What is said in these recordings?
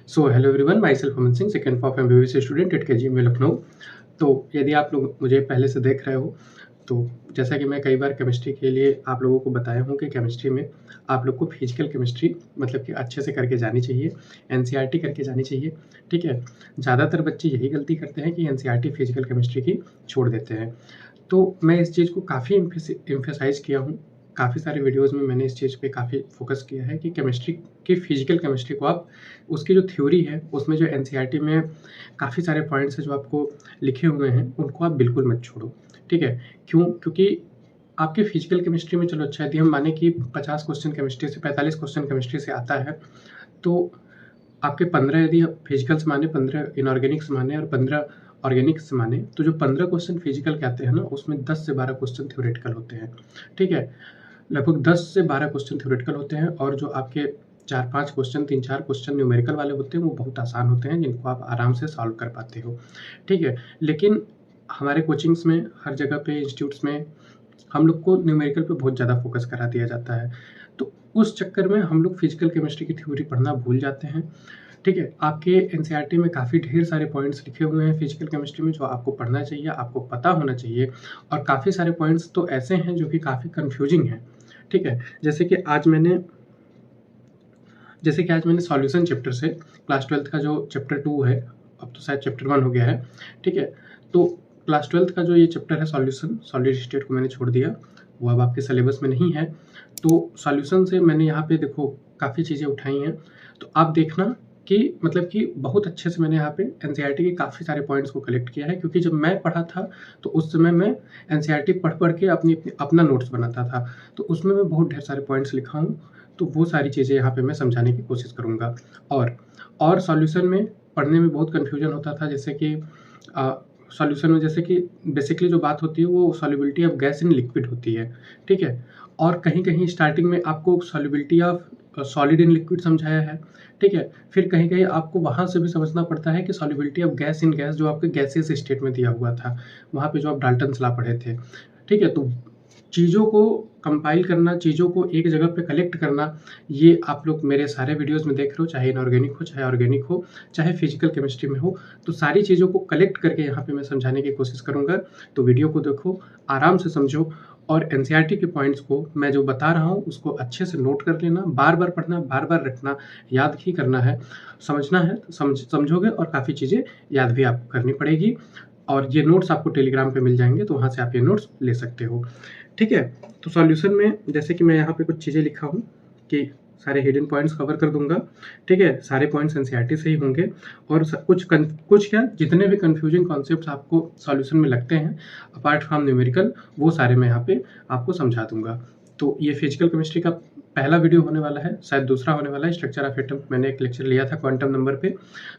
So hello everyone, my self Aman Singh, second for MBBS student at KGMU Lucknow. तो यदि आप लोग मुझे पहले से देख रहे हो तो जैसा कि मैं कई बार केमिस्ट्री के लिए आप लोगों को बताया हूँ कि केमिस्ट्री में आप लोग को फिजिकल केमिस्ट्री मतलब कि अच्छे से करके जानी चाहिए, एनसीईआरटी करके जानी चाहिए। ठीक है, ज़्यादातर बच्चे यही गलती करते हैं कि एनसीईआरटी फिजिकल केमिस्ट्री की छोड़ देते हैं। तो मैं इस चीज़ को काफ़ी एम्फेसाइज़ किया हूँ, काफ़ी सारे वीडियोज़ में मैंने इस चीज़ पे काफ़ी फोकस किया है कि केमिस्ट्री की फिजिकल केमिस्ट्री को आप उसकी जो थ्योरी है उसमें जो एनसीईआरटी में काफ़ी सारे पॉइंट्स हैं जो आपको लिखे हुए हैं उनको आप बिल्कुल मत छोड़ो। ठीक है, क्यों? क्योंकि आपके फिजिकल केमिस्ट्री में चलो अच्छा यदि हम माने कि 50 क्वेश्चन केमिस्ट्री से 45 क्वेश्चन केमिस्ट्री से आता है तो आपके 15 यदि फिजिकल से माने, 15 इनऑर्गेनिक से माने और 15 ऑर्गेनिक से माने, तो जो 15 क्वेश्चन फिजिकल के आते हैं ना उसमें 10 से 12 क्वेश्चन थ्योरेटिकल होते हैं। ठीक है, लगभग 10 से 12 क्वेश्चन थ्योरेटिकल होते हैं और जो आपके 4-5 क्वेश्चन, 3-4 क्वेश्चन न्यूमेरिकल वाले होते हैं वो बहुत आसान होते हैं जिनको आप आराम से सॉल्व कर पाते हो। ठीक है, लेकिन हमारे कोचिंग्स में हर जगह पे इंस्टीट्यूट्स में हम लोग को न्यूमेरिकल पे बहुत ज़्यादा फोकस करा दिया जाता है, तो उस चक्कर में हम लोग फिजिकल केमिस्ट्री की थ्योरी पढ़ना भूल जाते हैं। ठीक है, आपके एनसीईआरटी में काफ़ी ढेर सारे पॉइंट्स लिखे हुए हैं फिजिकल केमिस्ट्री में जो आपको पढ़ना चाहिए, आपको पता होना चाहिए और काफ़ी सारे पॉइंट्स तो ऐसे हैं जो कि काफ़ी कन्फ्यूजिंग हैं। ठीक है, जैसे कि आज मैंने सॉल्यूशन चैप्टर से क्लास 12th का जो चैप्टर 2 है, अब तो शायद चैप्टर 1 हो गया है। ठीक है, तो क्लास 12th का जो ये चैप्टर है सॉल्यूशन, सॉलिड स्टेट को मैंने छोड़ दिया, वो अब आपके सिलेबस में नहीं है। तो सॉल्यूशन से मैंने यहाँ पे देखो काफ़ी चीज़ें उठाई हैं, तो आप देखना कि मतलब कि बहुत अच्छे से मैंने यहाँ पे एनसीईआरटी के काफ़ी सारे पॉइंट्स को कलेक्ट किया है, क्योंकि जब मैं पढ़ा था तो उस समय मैं एनसीईआरटी पढ़ के अपना नोट्स बनाता था, तो उसमें मैं बहुत ढेर सारे पॉइंट्स लिखा हूँ। तो वो सारी चीज़ें यहाँ पे मैं समझाने की कोशिश करूँगा। और सॉल्यूशन में पढ़ने में बहुत कन्फ्यूजन होता था, जैसे कि सॉल्यूशन में जैसे कि बेसिकली जो बात होती है वो solubility of gas in liquid होती है। ठीक है, और कहीं-कहीं स्टार्टिंग में आपको solubility of solid in liquid समझाया है। ठीक है, फिर कहीं-कहीं आपको वहाँ से भी समझना पड़ता है कि solubility of gas in gas जो आपके गैसियस स्टेट में दिया हुआ था, वहाँ पे जो आप डाल्टन्स लॉ पढ़े थे। ठीक है, तो चीज़ों को कंपाइल करना, चीज़ों को एक जगह पे कलेक्ट करना, ये आप लोग मेरे सारे वीडियोज़ में देख रहे हो, चाहे इनऑर्गेनिक हो, चाहे ऑर्गेनिक हो, चाहे फिजिकल केमिस्ट्री में हो, तो सारी चीज़ों को कलेक्ट करके यहाँ पे मैं समझाने की कोशिश करूँगा। तो वीडियो को देखो, आराम से समझो और एनसीईआरटी के पॉइंट्स को मैं जो बता रहा हूँ उसको अच्छे से नोट कर लेना, बार-बार पढ़ना, बार-बार रटना, याद ही करना है, समझना है, समझोगे और काफ़ी चीज़ें याद भी आपको करनी पड़ेगी। और ये नोट्स आपको टेलीग्राम पे मिल जाएँगे, तो वहाँ से आप ये नोट्स ले सकते हो। ठीक है, तो सॉल्यूशन में जैसे कि मैं यहाँ पे कुछ चीज़ें लिखा हूँ कि सारे हिडन पॉइंट्स कवर कर दूँगा। ठीक है, सारे पॉइंट्स एनसीईआरटी से ही होंगे और कुछ क्या जितने भी कन्फ्यूजिंग कॉन्सेप्ट्स आपको सॉल्यूशन में लगते हैं अपार्ट फ्रॉम न्यूमेरिकल, वो सारे मैं यहाँ पे आपको समझा दूँगा। तो ये फिजिकल केमिस्ट्री का पहला वीडियो होने वाला है, शायद दूसरा होने वाला है। स्ट्रक्चर ऑफ एटम मैंने एक लेक्चर लिया था क्वांटम नंबर पे,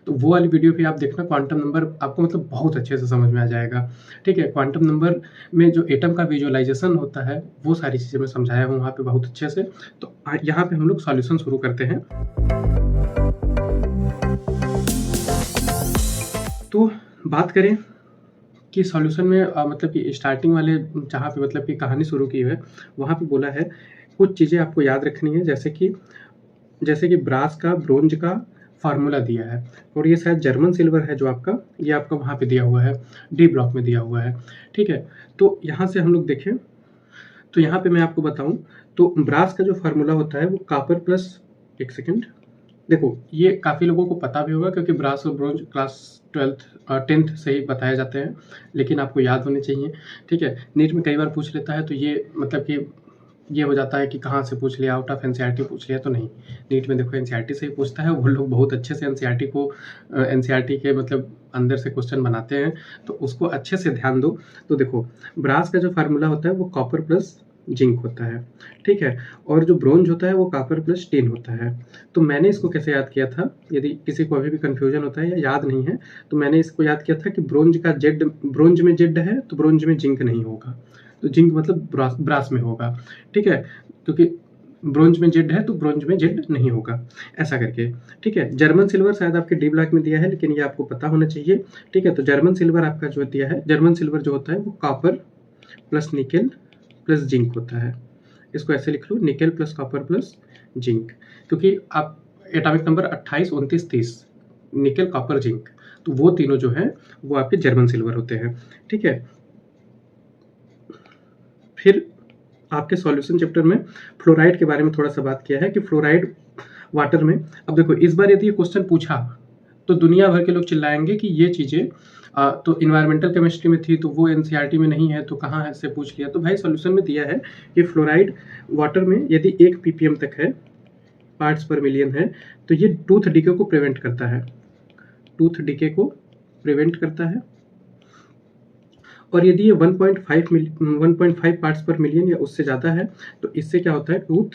तो वो वाली वीडियो भी आप देखना। क्वांटम नंबर आपको मतलब बहुत अच्छे से समझ में आ जाएगा। ठीक है, क्वांटम नंबर में जो एटम का विजुअलाइजेशन होता है वो सारी चीज़ें मैं समझाया हूँ वहाँ पे बहुत अच्छे से। तो यहाँ पे हम लोग सॉल्यूशन शुरू करते हैं। तो बात करें कि सॉल्यूशन में मतलब कि स्टार्टिंग वाले जहाँ पे मतलब कि कहानी शुरू की है वहाँ पे बोला है कुछ चीज़ें आपको याद रखनी है, जैसे कि ब्रास का, ब्रोंज का फार्मूला दिया है और ये शायद जर्मन सिल्वर है जो आपका, ये आपका वहाँ पे दिया हुआ है, डी ब्लॉक में दिया हुआ है। ठीक है, तो यहाँ से हम लोग देखें तो यहाँ पे मैं आपको बताऊँ तो ब्रास का जो फार्मूला होता है वो कॉपर प्लस, एक सेकेंड, देखो ये काफ़ी लोगों को पता भी होगा क्योंकि ब्रास और ब्रोंज क्लास 10th से ही बताए जाते हैं, लेकिन आपको याद होने चाहिए। ठीक है, नीट में कई बार पूछ लेता है तो ये मतलब कि ये हो जाता है कि कहाँ से पूछ लिया, आउट ऑफ एनसीईआरटी पूछ लिया, तो नहीं, नीट में देखो एनसीईआरटी से ही पूछता है। वो लोग बहुत अच्छे से एनसीईआरटी के मतलब अंदर से क्वेश्चन बनाते हैं, तो उसको अच्छे से ध्यान दो। तो देखो ब्रास का जो फार्मूला होता है वो कॉपर प्लस जिंक होता है। ठीक है, और जो ब्रोंज होता है वो कॉपर प्लस टिन होता है। तो मैंने इसको कैसे याद किया था, यदि किसी को अभी भी कन्फ्यूजन होता है या याद नहीं है तो मैंने इसको याद किया था कि ब्रोंज में जेड है तो ब्रोंज में जिंक नहीं होगा, तो जिंक मतलब ब्रास में होगा। ठीक है, क्योंकि ब्रोंज में जेड है तो ब्रोंज में जेड नहीं होगा, ऐसा करके। ठीक है, जर्मन सिल्वर शायद आपके डी ब्लॉक में दिया है, लेकिन ये आपको पता होना चाहिए। ठीक है, तो जर्मन सिल्वर आपका जो दिया है, जर्मन सिल्वर जो होता है वो copper plus nickel plus zinc होता है। इसको ऐसे लिख लो, nickel plus copper plus zinc, क्योंकि आप एटॉमिक नंबर 28, 29, 30 निकल, कॉपर, जिंक, तो वो तीनों जो है वो आपके जर्मन सिल्वर होते हैं। ठीक है, फिर आपके सॉल्यूशन चैप्टर में फ्लोराइड के बारे में थोड़ा सा बात किया है कि फ्लोराइड वाटर में, अब देखो इस बार यदि ये क्वेश्चन पूछा तो दुनिया भर के लोग चिल्लाएंगे कि ये चीज़ें तो इन्वायरमेंटल केमिस्ट्री में थी तो वो एनसीईआरटी में नहीं है, तो कहाँ है, से पूछ लिया। तो भाई सॉल्यूशन में दिया है कि फ्लोराइड वाटर में यदि 1 ppm तक है, पार्ट्स पर मिलियन है, तो ये टूथ डीके को प्रिवेंट करता है, टूथ डीके को प्रिवेंट करता है। और यदि ये 1.5 पार्ट्स पर मिलियन या उससे ज़्यादा है तो इससे क्या होता है, टूथ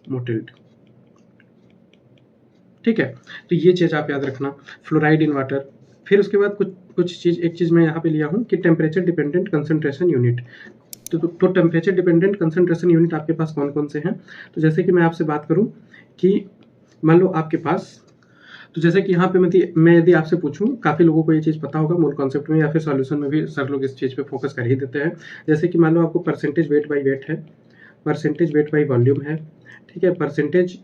मोटिल्ड। ठीक है, तो ये चीज़ आप याद रखना, फ्लोराइड इन वाटर। फिर उसके बाद एक चीज़ मैं यहाँ पे लिया हूँ कि टेम्परेचर डिपेंडेंट कंसंट्रेशन यूनिट। तो टेम्परेचर डिपेंडेंट कंसंट्रेशन यूनिट आपके पास कौन कौन से हैं? तो जैसे कि मैं आपसे बात करूँ कि मान लो आपके पास, तो जैसे कि यहाँ पे मैं यदि आपसे पूछूं, काफ़ी लोगों को ये चीज़ पता होगा मूल कॉन्सेप्ट में या फिर सॉल्यूशन में भी सर लोग इस चीज़ पे फोकस कर ही देते हैं। जैसे कि मान लो आपको परसेंटेज वेट बाई वेट है, परसेंटेज वेट बाई वॉल्यूम है, ठीक है, परसेंटेज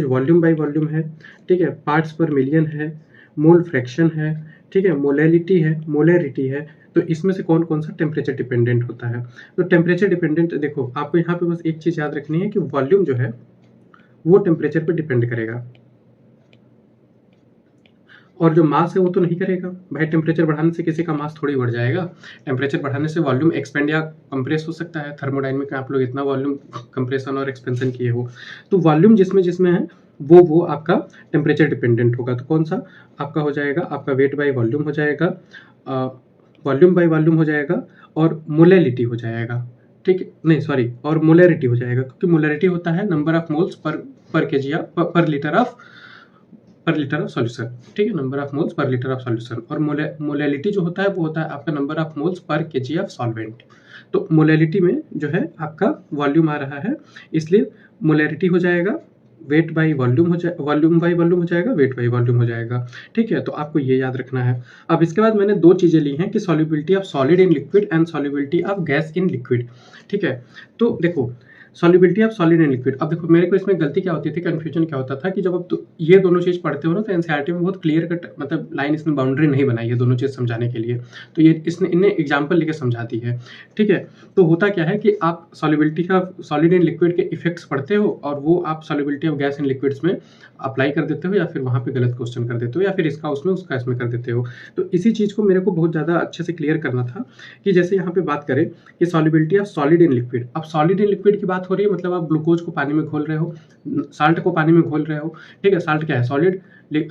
वॉल्यूम बाई वॉल्यूम है, ठीक है, पार्ट्स पर मिलियन है, मोल फ्रैक्शन है, ठीक है, मोलैरिटी है। तो इसमें से कौन कौन सा टेम्परेचर डिपेंडेंट होता है? तो टेम्परेचर डिपेंडेंट, देखो आपको यहाँ पे बस एक चीज़ याद रखनी है कि वॉल्यूम जो है वो टेम्परेचर पे डिपेंड करेगा, और जो मास है वो तो नहीं करेगा। भाई टेम्परेचर बढ़ाने से किसी का मास थोड़ी बढ़ जाएगा, टेम्परेचर बढ़ाने से वॉल्यूम एक्सपेंड या कंप्रेस हो सकता है। थर्मोडायनामिक में आप लोग इतना वॉल्यूम कंप्रेशन और एक्सपेंशन किए हो, तो वॉल्यूम जिसमें है वो आपका टेम्परेचर डिपेंडेंट होगा। तो कौन सा आपका हो जाएगा, आपका वेट बाई वॉल्यूम हो जाएगा, वॉल्यूम बाई वॉल्यूम हो जाएगा, और मोलैलिटी हो जाएगा। ठीक है, नहीं सॉरी, और मोलैरिटी हो जाएगा, क्योंकि मोलैरिटी होता है number of moles per KG या पर लीटर ऑफ सॉल्यूशन। ठीक है, number of moles per litre of solution. और मोलैलिटी जो होता है वो होता है आपका number of moles per KG of solvent. तो मोलैलिटी में जो है आपका वॉल्यूम आ रहा है, इसलिए मोलैरिटी हो जाएगा, weight by volume volume by volume हो जाएगा, वेट बाई वॉल्यूम हो जाएगा। ठीक है, तो आपको ये याद रखना है। अब इसके बाद मैंने 2 चीज़ें ली हैं कि solubility of solid in liquid and solubility of gas in liquid. ठीक है, तो देखो solubility of solid and liquid, अब देखो मेरे को इसमें गलती क्या होती थी, कंफ्यूजन क्या होता था कि जब अब ये दोनों चीज़ पढ़ते हो ना तो एनसीईआरटी में बहुत क्लियर कट मतलब लाइन, इसने बाउंड्री नहीं बनाई है दोनों चीज़ समझाने के लिए, तो ये इन्हें एग्जाम्पल लेके समझाती है। ठीक है, तो होता क्या है कि आप solubility of solid in liquid के इफेक्ट्स पढ़ते हो और वो आप solubility of gas in liquids में अप्लाई कर देते हो, या फिर वहाँ पे गलत क्वेश्चन कर देते हो, या फिर इसका उसमें उसका इसमें कर देते हो। तो इसी चीज़ को मेरे को बहुत ज़्यादा अच्छे से क्लियर करना था कि जैसे यहाँ पे बात करें कि solubility of solid in liquid. अब सॉलिड इन लिक्विड की बात हो रही है, मतलब आप ग्लूकोज को पानी में घोल रहे हो, साल्ट को पानी में घोल रहे हो। ठीक है, साल्ट क्या है, सॉलिड,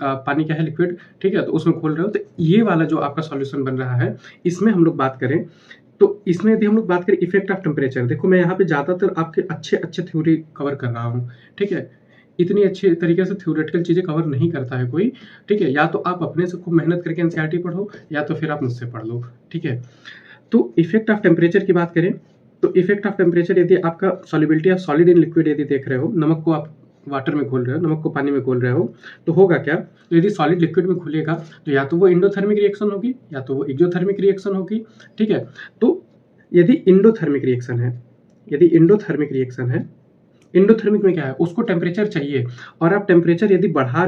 पानी क्या है, लिक्विड। ठीक है, तो उसमें घोल रहे हो, तो ये वाला जो आपका सॉल्यूशन बन रहा है, इसमें हम लोग बात करें तो इसमें यदि हम लोग बात करें इफेक्ट ऑफ टेम्परेचर, देखो मैं यहाँ पे ज़्यादातर आपके अच्छे थ्योरी कवर कर रहा हूँ। ठीक है, इतनी अच्छी तरीके से थ्योरेटिकल चीज़ें कवर नहीं करता है कोई। ठीक है, या तो आप अपने से खूब मेहनत करके एनसीईआरटी पढ़ो, या तो फिर आप मुझसे पढ़ लो। ठीक है, तो इफेक्ट ऑफ टेम्परेचर की बात करें तो इफेक्ट ऑफ टेम्परेचर, यदि आपका solubility of solid in liquid यदि देख रहे हो, नमक को आप वाटर में घोल रहे हो, नमक को पानी में घोल रहे हो, तो होगा क्या, तो यदि सॉलिड लिक्विड में घुलेगा तो या तो वो इंडोथर्मिक रिएक्शन होगी या तो वो एक्सोथर्मिक रिएक्शन होगी। ठीक है, तो यदि इंडोथर्मिक रिएक्शन है, इंडोथर्मिक में क्या है, उसको टेम्परेचर चाहिए, और आप टेम्परेचर यदि बढ़ा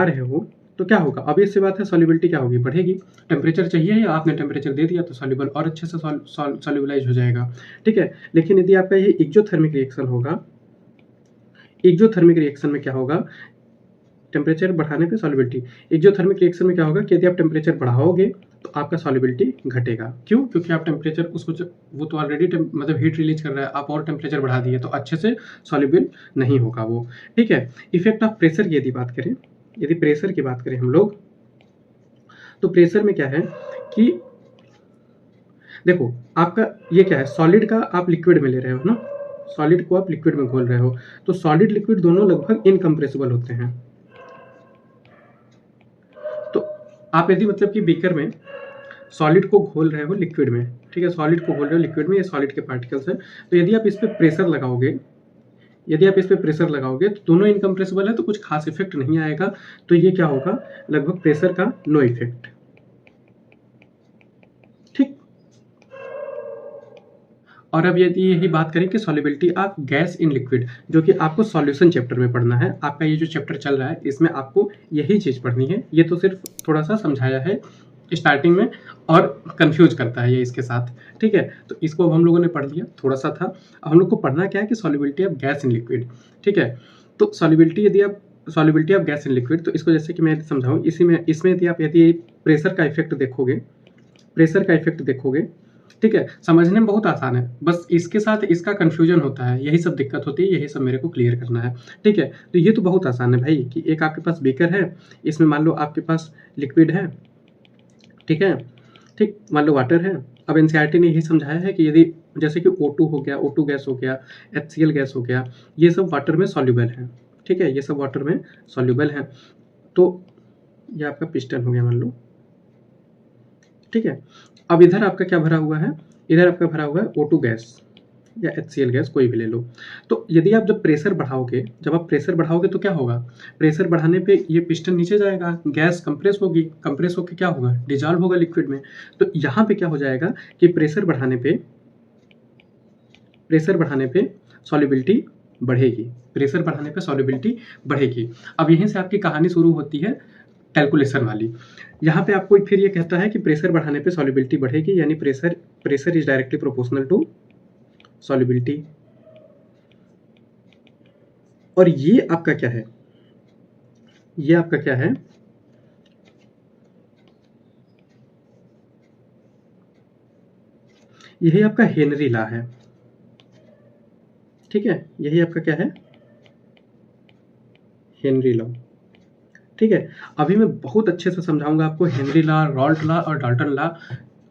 रहे हो तो क्या होगा, ऑब्वियस सी बात है, सॉल्युबिलिटी क्या होगी, बढ़ेगी। टेम्परेचर चाहिए या आपने टेम्परेचर दे दिया तो सॉल्युबल और अच्छे से सॉल्युबलाइज हो जाएगा। ठीक है, लेकिन यदि आपका ये एक्सोथर्मिक रिएक्शन होगा, एक्सोथर्मिक रिएक्शन में क्या होगा, टेम्परेचर बढ़ाने पे सॉल्युबिलिटी, एक्सोथर्मिक रिएक्शन में क्या होगा कि यदि आप टेम्परेचर बढ़ाओगे तो आपका सॉल्युबिलिटी घटेगा। क्यों? क्योंकि आप टेम्परेचर उसको वो तो ऑलरेडी मतलब हीट रिलीज कर रहा है, आप और टेम्परेचर बढ़ा दिए तो अच्छे से सॉल्युबल नहीं होगा वो। ठीक है, इफेक्ट ऑफ प्रेशर की यदि प्रेशर की बात करें हम लोग, तो प्रेशर में क्या है कि देखो आपका ये क्या है, सॉलिड का आप लिक्विड में ले रहे हो ना, सॉलिड को आप लिक्विड में घोल रहे हो, तो सॉलिड लिक्विड दोनों लगभग इनकम्प्रेसिबल होते हैं। तो आप यदि मतलब कि बीकर में सॉलिड को घोल रहे हो लिक्विड में, ठीक है, सॉलिड को घोल रहे हो लिक्विड में, ये सॉलिड के पार्टिकल्स हैं, तो यदि आप इस पर प्रेशर लगाओगे तो दोनों इनकम्प्रेसिबल है, तो कुछ खास इफेक्ट नहीं आएगा। तो ये क्या होगा, लगभग प्रेशर का नो इफेक्ट। ठीक, और अब यदि यही बात करें कि solubility of gas in liquid, जो कि आपको सॉल्यूशन चैप्टर में पढ़ना है, आपका ये जो चैप्टर चल रहा है इसमें आपको यही चीज़ पढ़नी है। ये तो सिर्फ थोड़ा सा समझाया है स्टार्टिंग में और कंफ्यूज करता है ये इसके साथ, ठीक है। तो इसको अब हम लोगों ने पढ़ लिया, थोड़ा सा था। अब हम लोग को पढ़ना क्या है कि solubility of gas in liquid, ठीक है। तो सॉल्युबिलिटी यदि आप solubility of gas in liquid, तो इसको जैसे कि मैं समझाऊँ, इसमें यदि आप यदि प्रेशर का इफेक्ट देखोगे, ठीक है, समझने में बहुत आसान है, बस इसके साथ इसका कंफ्यूजन होता है, यही सब दिक्कत होती है, यही सब मेरे को क्लियर करना है, ठीक है। तो ये तो बहुत आसान है भाई कि एक आपके पास बीकर है, इसमें मान लो आपके पास लिक्विड है, ठीक है, ठीक, मान लो वाटर है। अब एनसीईआरटी ने यही समझाया है कि यदि जैसे कि O2 हो गया, O2 गैस हो गया, HCl गैस हो गया, ये सब वाटर में सॉल्युबल है, ठीक है, ये सब वाटर में सॉल्युबल है। तो ये आपका पिस्टन हो गया मान लो, ठीक है। अब इधर आपका क्या भरा हुआ है, इधर आपका भरा हुआ है O2 गैस या HCl गैस, कोई भी ले लो। तो यदि आप जब प्रेशर बढ़ाओगे तो क्या होगा, प्रेशर बढ़ाने पे ये पिस्टन नीचे जाएगा, गैस कंप्रेस होगी, कंप्रेस होकर क्या होगा, डिजॉल्व होगा लिक्विड में। तो यहाँ पे क्या हो जाएगा कि प्रेशर बढ़ाने पे सॉल्युबिलिटी बढ़ेगी, अब यहीं से आपकी कहानी शुरू होती है कैलकुलेशन वाली। यहाँ पे आपको फिर ये कहता है कि प्रेशर बढ़ाने पे सॉल्युबिलिटी बढ़ेगी, यानी pressure is directly proportional to solubility. और ये आपका क्या है, यही आपका हेनरी लॉ है, ठीक है, यही आपका क्या है, हेनरी लॉ, ठीक है। अभी मैं बहुत अच्छे से समझाऊंगा आपको हेनरी लॉ, रॉल्ट लॉ और डाल्टन लॉ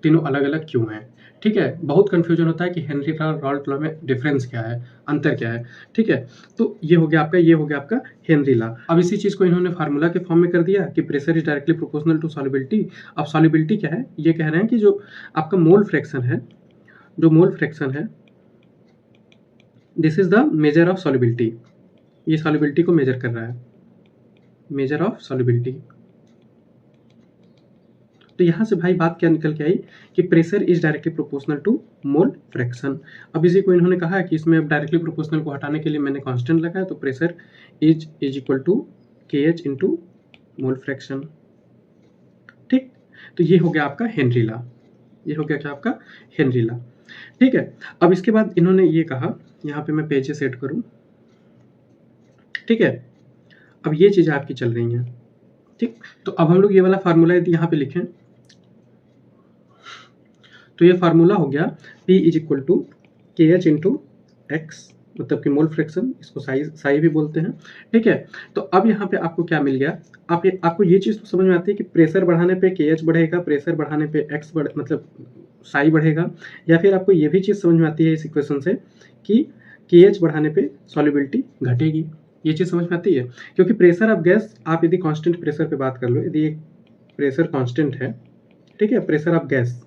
तीनों अलग अलग क्यों हैं, ठीक है। बहुत कंफ्यूजन होता है कि हेनरी लॉ और रॉल्ट लॉ में डिफरेंस क्या है, अंतर क्या है, ठीक है। तो ये हो गया आपका हेनरी लॉ। अब इसी चीज़ को इन्होंने फार्मूला के फॉर्म में कर दिया कि pressure is directly proportional to solubility. अब सॉल्युबिलिटी क्या है, ये कह रहे हैं कि जो आपका मोल फ्रैक्शन है, this is the measure of solubility, ये सॉल्युबिलिटी को मेजर कर रहा है, मेजर ऑफ सॉल्युबिलिटी। तो यहाँ से भाई बात क्या निकल के आई कि pressure is directly proportional to mole fraction. अब इसी को इन्होंने कहा कि इसमें अब डायरेक्टली प्रोपोर्शनल को हटाने के लिए मैंने कांस्टेंट लगाया, तो pressure is equal to KH into mole fraction, ठीक। तो ये हो गया आपका हेनरी लॉ, ठीक है। अब इसके बाद इन्होंने ये कहा, यहाँ पे मैं पेज सेट करूँ, ठीक है। अब ये चीज़ें आपकी चल रही हैं, ठीक। तो अब हम लोग ये वाला फार्मूला यदि यहाँ पे लिखें, तो ये फार्मूला हो गया P is equal to KH into x, मतलब कि मोल फ्रैक्शन, इसको साई भी बोलते हैं, ठीक है। तो अब यहाँ पे आपको क्या मिल गया, आपको ये चीज़ तो समझ में आती है कि प्रेशर बढ़ाने पे KH बढ़ेगा, प्रेशर बढ़ाने पे मतलब साई बढ़ेगा, या फिर आपको ये भी चीज़ समझ में आती है इस इक्वेशन से कि KH बढ़ाने पे सॉल्युबिलिटी घटेगी, ये चीज़ समझ में आती है। क्योंकि प्रेशर ऑफ गैस, आप यदि कांस्टेंट प्रेशर पे बात कर लो, यदि एक प्रेशर कांस्टेंट है, ठीक है, प्रेशर ऑफ गैस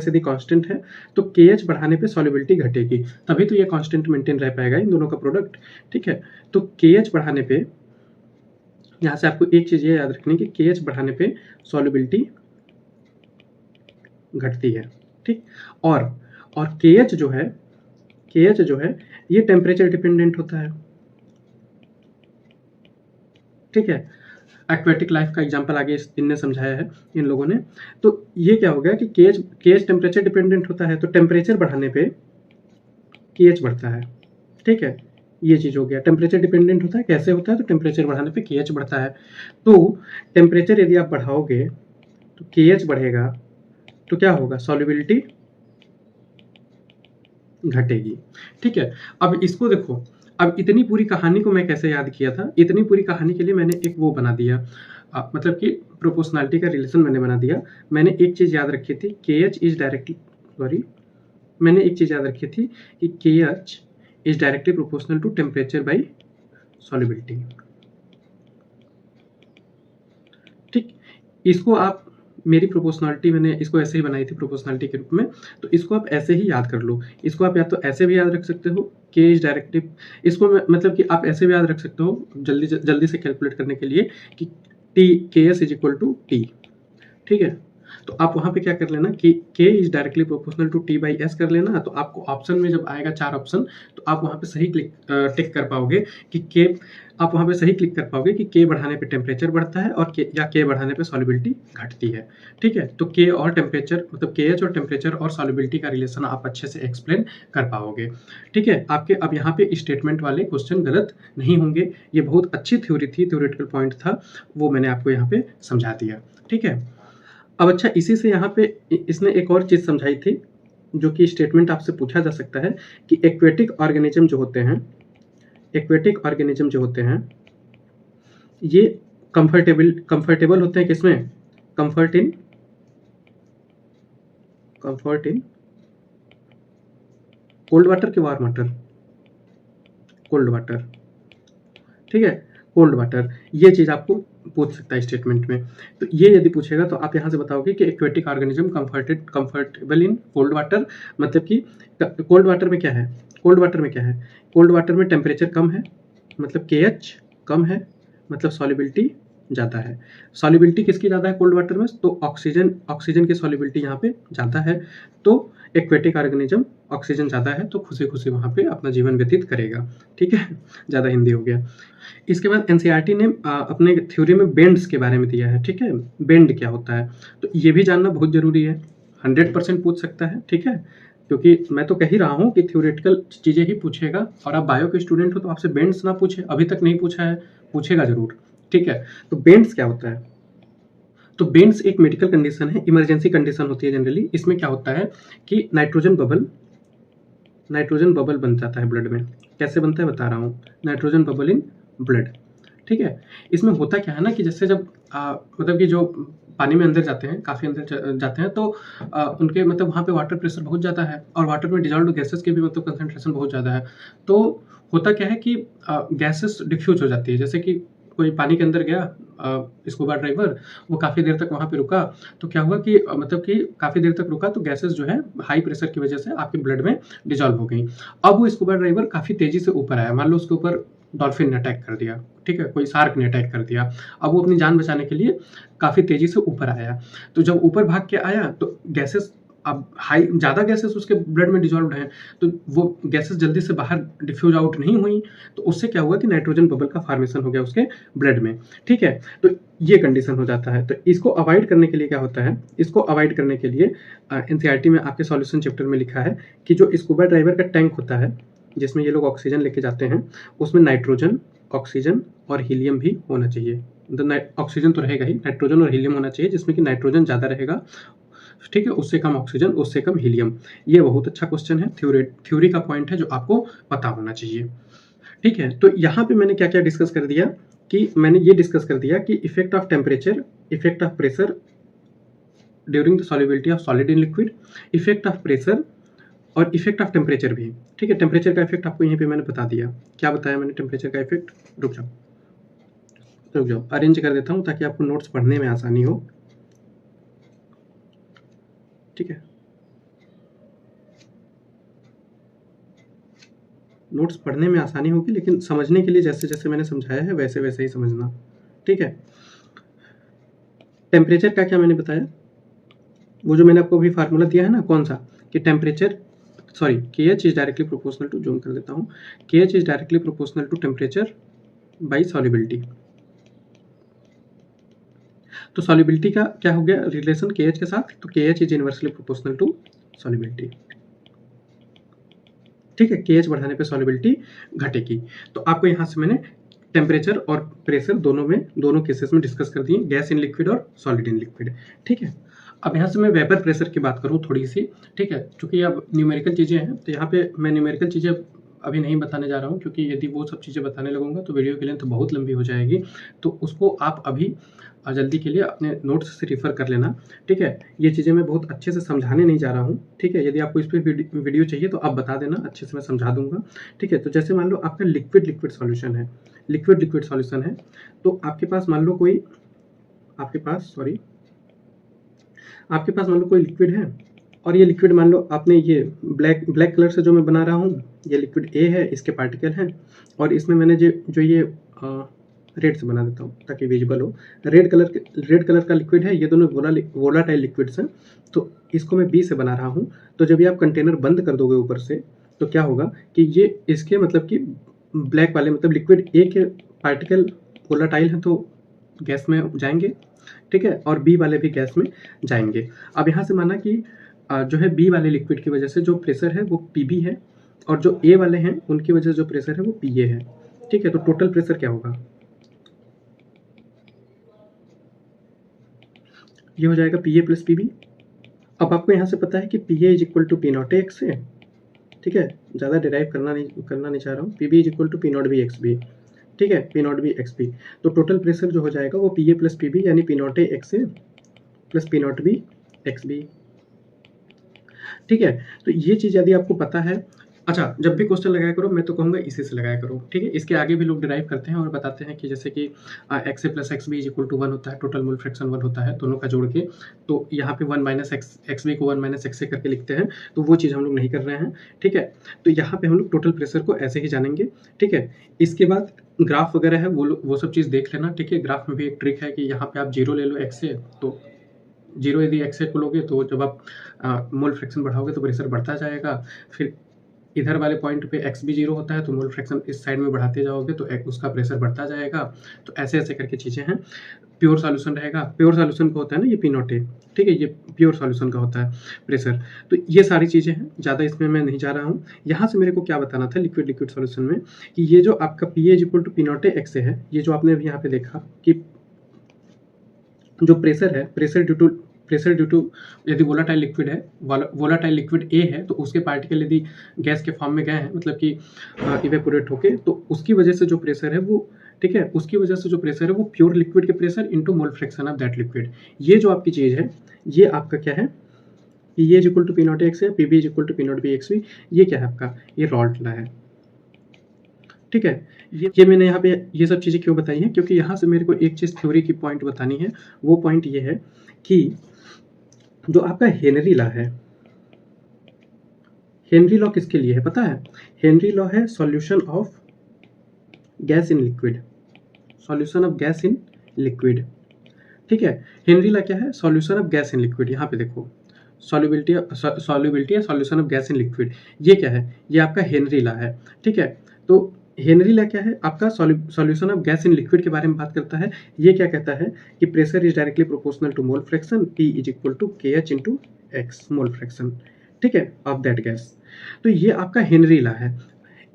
यदि कांस्टेंट है तो KH बढ़ाने पे सॉल्युबिलिटी घटेगी, तभी तो ये कांस्टेंट मेंटेन रह पाएगा इन दोनों का प्रोडक्ट, ठीक है। तो KH बढ़ाने पे, यहाँ से आपको एक चीज़ ये याद रखनी कि KH बढ़ाने पे सॉल्युबिलिटी घटती है, ठीक। और KH जो है ये टेम्परेचर डिपेंडेंट होता है, ठीक है। एक्वेटिक लाइफ का एग्जांपल आगे इनने समझाया है इन लोगों ने। तो ये क्या हो गया कि KH टेम्परेचर डिपेंडेंट होता है, तो टेम्परेचर बढ़ाने पे KH बढ़ता है, ठीक है। ये चीज़ हो गया, टेम्परेचर डिपेंडेंट होता है, कैसे होता है, तो टेम्परेचर बढ़ाने पे KH बढ़ता है। तो टेम्परेचर यदि आप बढ़ाओगे तो KH बढ़ेगा, तो क्या होगा, सॉल्युबिलिटी घटेगी, ठीक है। अब इसको देखो, अब इतनी पूरी कहानी को मैं कैसे याद किया था, इतनी पूरी कहानी के लिए मैंने एक वो बना दिया, मतलब कि प्रोपोर्शनलिटी का रिलेशन मैंने बना दिया। मैंने एक चीज़ याद रखी थी, KH इज डायरेक्टली कि KH is directly proportional to temperature by solubility, ठीक। इसको आप, मेरी प्रोपोर्शनलिटी मैंने इसको ऐसे ही बनाई थी प्रोपोर्शनलिटी के रूप में, तो इसको आप ऐसे ही याद कर लो। इसको आप या तो ऐसे भी याद रख सकते हो, K इज डायरेक्टली, इसको मतलब कि आप ऐसे भी याद रख सकते हो जल्दी से कैलकुलेट करने के लिए कि KS is equal to T, ठीक है। तो आप वहाँ पे क्या कर लेना कि k is directly proportional to t by s कर लेना। तो आपको ऑप्शन में जब आएगा 4 ऑप्शन, तो आप वहाँ पे सही टिक कर पाओगे कि k, आप वहाँ पे सही क्लिक कर पाओगे कि k बढ़ाने पे टेम्परेचर बढ़ता है और k बढ़ाने पे सॉल्युबिलिटी घटती है। ठीक है, तो k और टेम्परेचर मतलब KH और टेम्परेचर और सॉल्युबिलिटी का रिलेशन आप अच्छे से एक्सप्लेन कर पाओगे। ठीक है, आपके अब यहाँ पे स्टेटमेंट वाले क्वेश्चन गलत नहीं होंगे। ये बहुत अच्छी थ्योरी थी, थ्योरेटिकल पॉइंट था, वो मैंने आपको यहाँ पे समझा दिया। ठीक है, अब अच्छा इसी से यहाँ पे इसने एक और चीज़ समझाई थी जो कि स्टेटमेंट आपसे पूछा जा सकता है कि एक्वेटिक ऑर्गेनिज्म जो होते हैं, एक्वेटिक ऑर्गेनिज्म जो होते हैं ये कंफर्टेबल होते हैं किसमें? कंफर्ट इन कोल्ड वाटर के वार्म वाटर? Cold water. ठीक है, कोल्ड वाटर, ये चीज़ आपको पूछ सकता है स्टेटमेंट में। तो ये यदि पूछेगा तो आप यहाँ से बताओगे कि aquatic organism comfortable in cold water, मतलब कि कोल्ड वाटर में क्या है? कोल्ड वाटर में क्या है? कोल्ड वाटर में टेम्परेचर कम है, मतलब KH कम है, मतलब सॉल्युबिलिटी ज़्यादा है। सॉल्युबिलिटी किसकी ज़्यादा है कोल्ड वाटर में? तो ऑक्सीजन की सॉल्युबिलिटी यहाँ पे ज़्यादा है। तो एक्वेटिक ऑर्गेनिज्म ऑक्सीजन ज़्यादा है तो खुशी खुशी वहाँ पे अपना जीवन व्यतीत करेगा। ठीक है, ज़्यादा हिंदी हो गया। इसके बाद एनसीईआरटी ने अपने थ्योरी में बेंड्स के बारे में दिया है। ठीक है, बेंड क्या होता है तो ये भी जानना बहुत जरूरी है, 100% पूछ सकता है। ठीक है, क्योंकि मैं तो कह ही रहा हूँ कि थ्योरेटिकल चीज़ें ही पूछेगा, और आप बायो के स्टूडेंट हो तो आपसे बेंड्स ना पूछे, अभी तक नहीं पूछा है, पूछेगा जरूर। ठीक है, तो बेंड्स क्या होता है? तो बेंड्स एक मेडिकल कंडीशन है, इमरजेंसी कंडीशन होती है जनरली। इसमें क्या होता है कि नाइट्रोजन बबल बन जाता है ब्लड में। कैसे बनता है बता रहा हूँ, नाइट्रोजन बबल इन ब्लड। ठीक है, इसमें होता क्या है ना कि जैसे जब मतलब कि जो पानी में अंदर जाते हैं, काफ़ी अंदर जाते हैं, तो उनके मतलब वहाँ पे वाटर प्रेशर बहुत ज़्यादा है, और वाटर में डिजॉल्व्ड गैसेस की भी मतलब कंसंट्रेशन बहुत ज़्यादा है। तो होता क्या है कि गैसेस डिफ्यूज हो जाती है। जैसे कि कोई पानी के अंदर गया स्कूबा ड्राइवर, वो काफ़ी देर तक वहाँ पे रुका, तो क्या हुआ कि मतलब कि काफ़ी देर तक रुका तो गैसेस जो है हाई प्रेशर की वजह से आपके ब्लड में डिजॉल्व हो गई। अब वो स्कूबा ड्राइवर काफ़ी तेज़ी से ऊपर आया, मान लो उसके ऊपर डॉल्फिन ने अटैक कर दिया, ठीक है, कोई शार्क ने अटैक कर दिया। अब वो अपनी जान बचाने के लिए काफ़ी तेज़ी से ऊपर आया, तो जब ऊपर भाग के आया तो गैसेस, अब हाई ज़्यादा गैसेस उसके ब्लड में डिजॉल्व हैं, तो वो गैसेस जल्दी से बाहर डिफ्यूज आउट नहीं हुई, तो उससे क्या हुआ कि नाइट्रोजन बबल का फॉर्मेशन हो गया उसके ब्लड में। ठीक है, तो ये कंडीशन हो जाता है। तो इसको अवॉइड करने के लिए क्या होता है, इसको अवॉइड करने के लिए एनसीईआरटी में आपके सॉल्यूशन चैप्टर में लिखा है कि जो स्कूबा ड्राइवर का टैंक होता है जिसमें ये लोग ऑक्सीजन लेके जाते हैं, उसमें नाइट्रोजन, ऑक्सीजन और हीलियम भी होना चाहिए। ऑक्सीजन तो रहेगा ही, नाइट्रोजन और हीलियम होना चाहिए, जिसमें कि नाइट्रोजन ज़्यादा रहेगा, ठीक है, उससे कम ऑक्सीजन, उससे कम हीलियम। ये बहुत अच्छा क्वेश्चन है, थ्योरी का पॉइंट है जो आपको पता होना चाहिए। ठीक है, तो यहाँ पे मैंने क्या क्या डिस्कस कर दिया कि मैंने ये डिस्कस कर दिया कि effect of temperature, effect of pressure during the solubility of solid in liquid, effect of pressure और इफेक्ट ऑफ टेम्परेचर भी। ठीक है, टेम्परेचर का इफेक्ट आपको यहीं पे मैंने बता दिया। क्या बताया मैंने टेम्परेचर का इफेक्ट? रुक जाओ, अरेंज कर देता हूँ ताकि आपको नोट्स पढ़ने में आसानी हो। ठीक है, नोट्स पढ़ने में आसानी होगी, लेकिन समझने के लिए जैसे जैसे मैंने समझाया है वैसे वैसे ही समझना। ठीक है, टेम्परेचर का क्या मैंने बताया, वो जो मैंने आपको अभी फार्मूला दिया है ना, कौन सा, कि temperature, sorry, KH is directly proportional to, zoom कर देता हूँ, KH is directly proportional to temperature by solubility. तो सॉल्युबिलिटी का क्या हो गया रिलेशन KH के साथ, तो KH is inversely proportional to solubility. ठीक है, KH बढ़ाने पे सॉल्युबिलिटी घटेगी। तो आपको यहाँ से मैंने टेम्परेचर और प्रेशर दोनों केसेस में डिस्कस कर दिए, गैस इन लिक्विड और सॉलिड इन लिक्विड। ठीक है, अब यहाँ से मैं वेपर प्रेशर की बात करूँ थोड़ी सी। ठीक है, क्योंकि अब न्यूमेरिकल चीज़ें हैं, तो यहाँ पे मैं न्यूमेरिकल चीज़ें अभी नहीं बताने जा रहा हूँ, क्योंकि यदि वो सब चीज़ें बताने लगूंगा तो वीडियो की लेंथ तो बहुत लंबी हो जाएगी। तो उसको आप अभी जल्दी के लिए अपने नोट्स से रिफ़र कर लेना। ठीक है, ये चीज़ें मैं बहुत अच्छे से समझाने नहीं जा रहा हूँ। ठीक है, यदि आपको इस पर वीडियो चाहिए तो आप बता देना, अच्छे से मैं समझा दूंगा। ठीक है, तो जैसे मान लो आपका लिक्विड सॉल्यूशन है, लिक्विड सॉल्यूशन है, तो आपके पास मान लो कोई, आपके पास मान लो कोई लिक्विड है, और ये लिक्विड मान लो आपने ये ब्लैक कलर से जो मैं बना रहा हूँ, ये लिक्विड A है, इसके पार्टिकल हैं, और इसमें मैंने जो ये रेड से बना देता हूँ ताकि विजिबल हो। रेड कलर का लिक्विड है, ये दोनों वोलाटाइल लिक्विड्स हैं। तो इसको मैं बी से बना रहा हूँ। तो जब ये आप कंटेनर बंद कर दोगे ऊपर से, तो क्या होगा कि ये इसके मतलब कि ब्लैक वाले मतलब लिक्विड ए के पार्टिकल वोलाटाइल हैं तो गैस में जाएंगे, ठीक है, और बी वाले भी गैस में जाएंगे। अब यहाँ से माना कि जो है बी वाले लिक्विड की वजह से जो प्रेशर है वो पीबी है, और जो ए वाले हैं उनकी वजह से जो प्रेशर है वो पीए है, ठीक है। तो टोटल प्रेशर क्या होगा, ये हो जाएगा पीए प्लस पीबी। अब आपको यहाँ से पता है कि PA is equal to P not A X है, ठीक है, ज़्यादा डिराइव करना नहीं चाह रहा हूँ। PB is equal to P not B x B, ठीक है, P not B x B. तो टोटल प्रेशर जो हो जाएगा वो पीए प्लस पीबी यानी P not A x A plus P not B x B, ठीक है। तो ये चीज़ यदि आपको पता है, अच्छा, जब भी क्वेश्चन लगाया करो मैं तो कहूँगा इसी से लगाया करो, ठीक है। इसके आगे भी लोग डिराइव करते हैं और बताते हैं कि जैसे कि x A plus x B is equal to 1 होता है, टोटल मोल फ्रैक्शन 1 होता है दोनों का जोड़ के। तो यहाँ पे 1 माइनस एक्स बी को 1 माइनस एक्स ए करके लिखते हैं, तो वो चीज़ हम लोग नहीं कर रहे हैं, ठीक है। तो यहाँ पे हम लोग टोटल प्रेशर को ऐसे ही जानेंगे, ठीक है। इसके बाद ग्राफ वगैरह है वो सब चीज़ देख लेना, ठीक है। ग्राफ में भी एक ट्रिक है कि यहाँ पे आप 0 ले लो एक्स ए, तो 0 यदि एक्स ए को लोगे तो जब आप मोल फ्रैक्शन बढ़ाओगे तो प्रेशर बढ़ता जाएगा। फिर इधर वाले पॉइंट पे एक्स भी 0 होता है तो मोल फ्रैक्शन इस साइड में बढ़ाते जाओगे तो उसका प्रेशर बढ़ता जाएगा। तो ऐसे ऐसे करके चीज़ें हैं। प्योर सॉल्यूशन रहेगा, प्योर सॉल्यूशन का होता है ना ये पी नॉट ए, ठीक है, ये प्योर सॉल्यूशन का होता है प्रेशर। तो ये सारी चीज़ें हैं, ज़्यादा इसमें मैं नहीं जा रहा हूँ। यहाँ से मेरे को क्या बताना था लिक्विड सॉल्यूशन में कि ये जो आपका P A is equal to P not A x A है, ये जो आपने अभी यहाँ पे देखा कि जो प्रेशर है, प्रेशर ड्यू टू यदि वोलाटाइल लिक्विड है, वोलाटाइल लिक्विड ए है, तो उसके पार्टिकल यदि गैस के फॉर्म में गए हैं मतलब कि इवेपोरेट होके, तो उसकी वजह से जो प्रेशर है वो, ठीक है, उसकी वजह से जो प्रेशर है वो प्योर लिक्विड के pressure into mole fraction of that liquid. ये जो आपकी चीज़ है ये आपका क्या है, ये is equal to P not x है, P B is equal to P not B x B. ये क्या है आपका, ये रॉल्ट लॉ है, ठीक है। ये मैंने यहाँ पे ये सब चीज़ें क्यों बताई हैं, क्योंकि यहाँ से मेरे को एक चीज़ थ्योरी की पॉइंट बतानी है। वो पॉइंट ये है कि जो आपका हेनरी लॉ है, हेनरी लॉ किसके लिए है पता है, हेनरी लॉ है solution of gas in liquid, solution of gas in liquid, ठीक है। हेनरी लॉ क्या है, solution of gas in liquid. यहाँ पे देखो सॉल्युबिलिटी या solution of gas in liquid, ये क्या है, ये आपका हेनरी लॉ है, ठीक है। तो हेनरी लॉ क्या है, आपका solution of gas in liquid के बारे में बात करता है। ये क्या कहता है कि pressure is directly proportional to mole fraction, P is equal to KH into x mole fraction, ठीक है, ऑफ दैट गैस। तो ये आपका हेनरी लॉ है।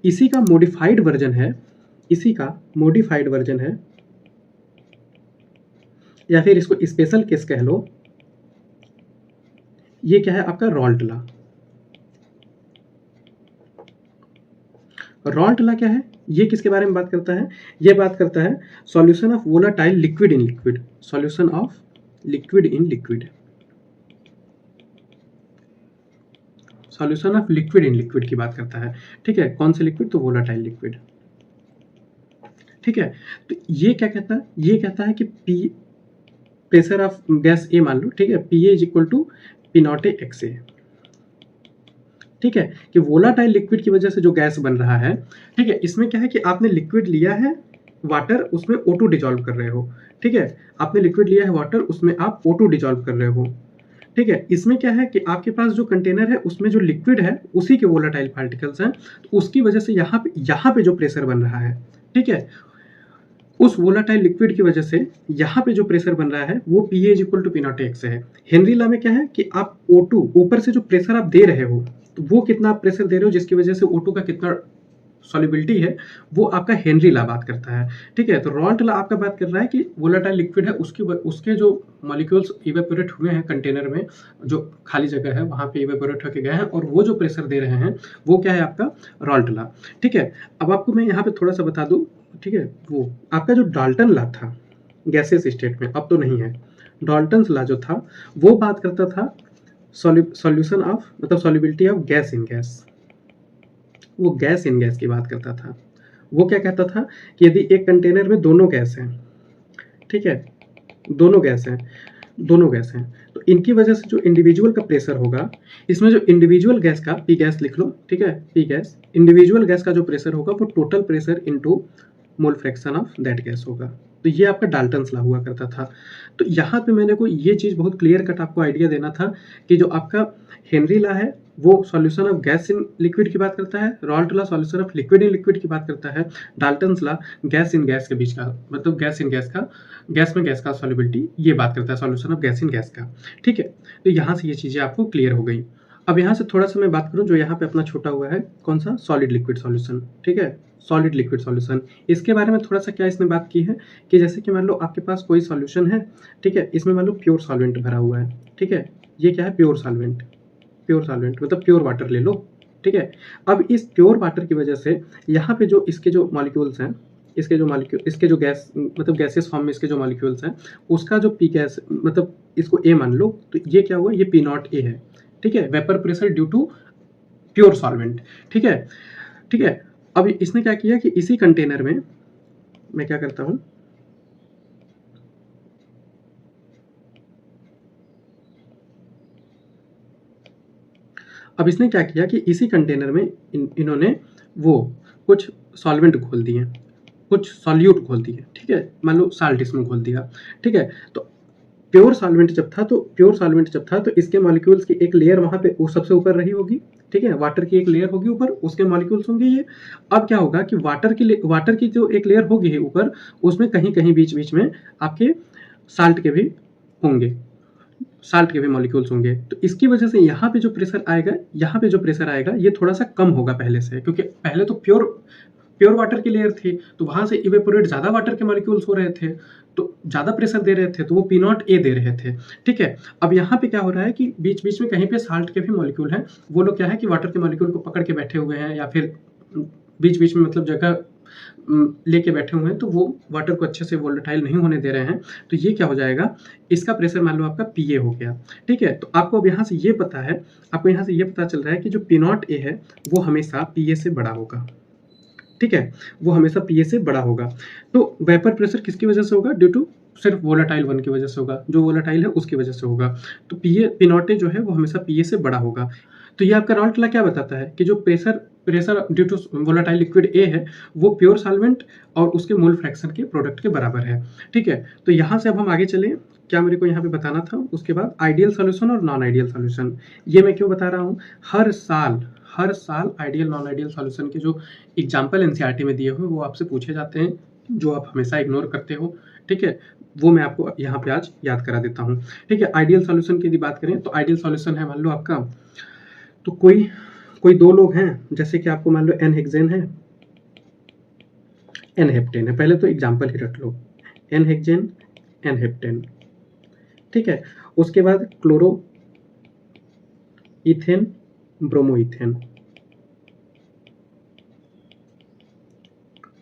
इसी का मॉडिफाइड वर्जन है, या फिर इसको स्पेशल केस कह लो, ये क्या है आपका रॉल्ट लॉ। रॉल्ट लॉ क्या है, ये किसके बारे में बात करता है, ये बात करता है solution of volatile liquid in liquid, solution of liquid in liquid, solution of liquid in liquid की बात करता है, ठीक है। कौन से लिक्विड, तो वोलाटाइल लिक्विड, ठीक है। तो ये क्या कहता है, ये कहता है कि P pressure of gas A मान लो, ठीक है, P A is equal to P not A x A, ठीक है, कि वोलाटाइल लिक्विड की वजह से जो गैस बन रहा है, ठीक है, इसमें क्या है कि आपने लिक्विड लिया है वाटर, उसमें O2 डिजॉल्व कर रहे हो, ठीक है, आपने लिक्विड लिया है वाटर, उसमें आप O2 डिजॉल्व कर रहे हो, ठीक है। इसमें क्या है कि आपके पास जो कंटेनर है उसमें जो लिक्विड है उसी के वोलाटाइल पार्टिकल्स हैं, तो उसकी वजह से यहाँ पे जो प्रेशर बन रहा है, ठीक है, उस वोलाटाइल लिक्विड की वजह से यहाँ पे जो प्रेशर बन रहा है वो P is equal to P not x है। हेनरी लॉ में क्या है कि आप O2 ऊपर से जो प्रेशर आप दे रहे हो, तो वो कितना आप प्रेशर दे रहे हो जिसकी वजह से O2 का कितना सॉल्युबिलिटी है, वो आपका हेनरी लॉ बात करता है, ठीक है। तो रॉल्ट लॉ आपका बात कर रहा है कि वोलाटाइल लिक्विड है उसके जो मॉलिक्यूल्स इवेपोरेट हुए हैं कंटेनर में, जो खाली जगह है वहाँ पे इवेपोरेट होके गए हैं, और वो जो प्रेशर दे रहे हैं वो क्या है आपका रॉल्ट लॉ, ठीक है। अब आपको मैं यहाँ पे थोड़ा सा बता दूँ, ठीक है, वो आपका जो डाल्टन लॉ था गैसेस स्टेट में, अब तो नहीं है, डाल्टन्स लॉ जो था वो बात करता था सॉल्यूशन ऑफ मतलब solubility of gas in gas, वो गैस इन गैस की बात करता था। वो क्या कहता था कि यदि एक कंटेनर में दोनों गैस हैं, ठीक है, दोनों गैस हैं, तो इनकी वजह से जो इंडिविजुअल का प्रेशर होगा, इसमें जो इंडिविजुअल गैस का P गैस लिख लो, ठीक है, P गैस, इंडिविजुअल गैस का जो प्रेशर होगा वो total pressure into mole fraction of that gas होगा। तो ये आपका डाल्टन्स लॉ हुआ करता था। तो यहाँ पे मैंने को ये चीज़ बहुत क्लियर कट आपको आइडिया देना था कि जो आपका हेनरी लॉ है वो solution of gas in liquid की बात करता है, Raoult law solution of liquid in liquid की बात करता है, Dalton's law gas in gas के बीच का, मतलब गैस इन गैस का, गैस में गैस का सॉल्युबिलिटी ये बात करता है, solution of gas in gas का। ठीक है, तो यहाँ से ये चीज़ें आपको क्लियर हो गई। अब यहाँ से थोड़ा सा मैं बात करूँ जो यहाँ पे अपना छोटा हुआ है, कौन सा, सॉलिड लिक्विड सॉल्यूशन। ठीक है, सॉलिड लिक्विड सॉल्यूशन, इसके बारे में थोड़ा सा क्या इसने बात की है कि जैसे कि मान लो आपके पास कोई सॉल्यूशन है, ठीक है, इसमें मान लो प्योर सॉल्वेंट भरा हुआ है। ठीक है, ये क्या है, प्योर सॉल्वेंट, प्योर सॉल्वेंट मतलब प्योर वाटर ले लो। ठीक है, अब इस प्योर वाटर की वजह से यहाँ पे जो इसके जो मॉलिक्यूल्स हैं, इसके जो मॉलिक्यूल, इसके जो गैस मतलब गैसेस फॉर्म में इसके जो मॉलिक्यूल्स हैं, उसका जो पी गैस मतलब इसको ए मान लो, तो ये क्या हुआ, ये पी नॉट ए है। ठीक है, vapour pressure due to pure solvent. ठीक है, ठीक है, अब इसने क्या किया कि इसी कंटेनर में मैं क्या करता हूं, अब इसने क्या किया कि इसी कंटेनर में इन्होंने वो कुछ सॉल्वेंट घोल दिए, कुछ सॉल्यूट घोल दिए। ठीक है, मान लो साल्ट इसमें घोल दिया। ठीक है, तो प्योर सॉल्वेंट जब था, तो प्योर सॉल्वेंट जब था तो इसके मॉलिक्यूल्स की एक लेयर वहां पे सबसे ऊपर रही होगी। ठीक है, वाटर की एक लेयर होगी ऊपर, उसके मॉलिक्यूल्स होंगे ये। अब क्या होगा कि वाटर की जो एक लेयर होगी ऊपर, उसमें कहीं कहीं बीच बीच में आपके साल्ट के भी होंगे, साल्ट के भी मॉलिक्यूल्स होंगे। तो इसकी वजह से यहाँ पे जो प्रेशर आएगा, यहाँ पे जो प्रेशर आएगा ये थोड़ा सा कम होगा पहले से, क्योंकि पहले तो प्योर प्योर वाटर की लेयर थी, तो वहां से इवेपोरेट ज्यादा वाटर के मॉलिक्यूल्स हो रहे थे, तो ज्यादा प्रेशर दे रहे थे, तो वो पी नॉट ए दे रहे थे। ठीक है, अब यहाँ पे क्या हो रहा है कि बीच बीच में कहीं पे साल्ट के भी मॉलिक्यूल हैं, वो लोग क्या है कि वाटर के मॉलिक्यूल को पकड़ के बैठे हुए हैं, या फिर बीच बीच में मतलब जगह लेके बैठे हुए हैं, तो वो वाटर को अच्छे से वोलेटाइल नहीं होने दे रहे हैं। तो ये क्या हो जाएगा, इसका प्रेशर मान लो आपका पी ए हो गया। ठीक है, तो आपको अब यहाँ से ये पता है, आपको यहाँ से ये पता चल रहा है कि जो पी नॉट ए है वो हमेशा पी ए से बड़ा होगा। ठीक है, वो हमेशा पी ए से बड़ा होगा। तो वेपर प्रेशर किसकी वजह से होगा, ड्यू टू सिर्फ वोलेटाइल वन की वजह से होगा, जो वोलेटाइल है उसकी वजह से होगा। तो पी नॉट ए जो है वो हमेशा पी ए से बड़ा होगा। तो ये आपका रॉल्ट लॉ क्या बताता है कि जो pressure due to volatile liquid A है वो प्योर सॉल्वेंट और उसके मोल फ्रैक्शन के प्रोडक्ट के बराबर है। ठीक है, तो यहाँ से अब हम आगे चलें, क्या मेरे को यहाँ पे बताना था, उसके बाद आइडियल सॉल्यूशन और नॉन आइडियल सॉल्यूशन। ये मैं क्यों बता रहा हूँ, हर साल आइडियल नॉन आइडियल सॉल्यूशन के जो एग्जाम्पल एनसीईआरटी में दिए हुए वो आपसे पूछे जाते हैं, जो आप हमेशा इग्नोर करते हो। ठीक है, वो मैं आपको यहाँ पे आज याद करा देता हूँ। ठीक है, आइडियल सॉल्यूशन की यदि बात करें तो आइडियल सॉल्यूशन है, मान लो आपका, तो कोई दो लोग हैं, जैसे कि आपको मान लो एन हेक्सेन है, एन हेप्टेन है, पहले तो एग्जाम्पल ही रख लो, एन हेक्सेन एन हेप्टेन। ठीक है, उसके बाद क्लोरो इथेन ब्रोमो इथेन।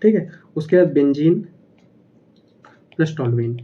ठीक है, उसके बाद बेंजीन प्लस टॉलुइन।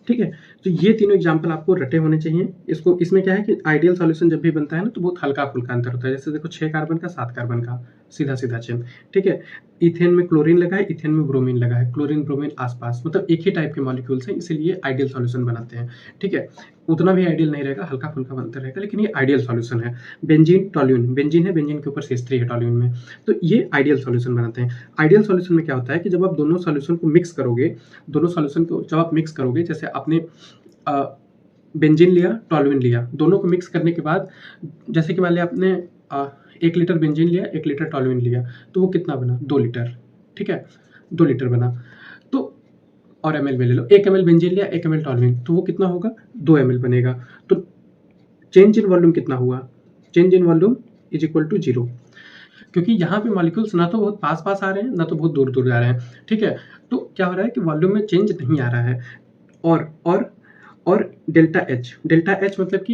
ठीक है, तो ये तीनों एग्जांपल आपको रटे होने चाहिए। इसमें क्या है कि आइडियल सॉल्यूशन जब भी बनता है ना, तो बहुत हल्का फुल्का अंतर होता है। जैसे देखो 6 कार्बन का 7 कार्बन का सीधा सीधा चेन। ठीक है, इथेन में क्लोरीन लगा है, इथेन में ब्रोमीन लगा है, क्लोरीन ब्रोमीन आसपास, मतलब एक ही टाइप के मॉलिक्यूल्स हैं, इसीलिए आइडियल सॉल्यूशन बनाते हैं। ठीक है, उतना भी आइडियल नहीं रहेगा, हल्का फुल्का अंतर रहेगा, लेकिन ये आइडियल सॉल्यूशन है। बेंजीन टॉलुइन, बेंजीन है, बेंजीन के ऊपर CH3 है टॉलुइन में, तो ये आइडियल सॉल्यूशन बनाते हैं। आइडियल सॉल्यूशन में क्या होता है कि जब आप दोनों सॉल्यूशन को मिक्स करोगे, दोनों सॉल्यूशन को जब आप मिक्स करोगे, जैसे आपने बेंजीन लिया, टॉलुइन लिया, दोनों को मिक्स करने के बाद, जैसे कि मान लिया आपने 1 लीटर बेंजीन लिया, 1 लीटर टॉलुइन लिया, तो वो कितना बना, 2 लीटर। ठीक है, 2 लीटर बना। तो और ml में ले लो, 1 ml बेंजीन लिया, 1 ml टॉलुइन, तो वो कितना होगा, 2 ml बनेगा। तो चेंज इन वॉल्यूम कितना हुआ, change in volume is equal to 0, क्योंकि यहाँ पे मॉलिक्यूल्स ना तो बहुत पास पास आ रहे हैं, ना तो बहुत दूर दूर जा रहे हैं। ठीक है, तो क्या हो रहा है कि वॉल्यूम में चेंज नहीं आ रहा है। और डेल्टा एच मतलब कि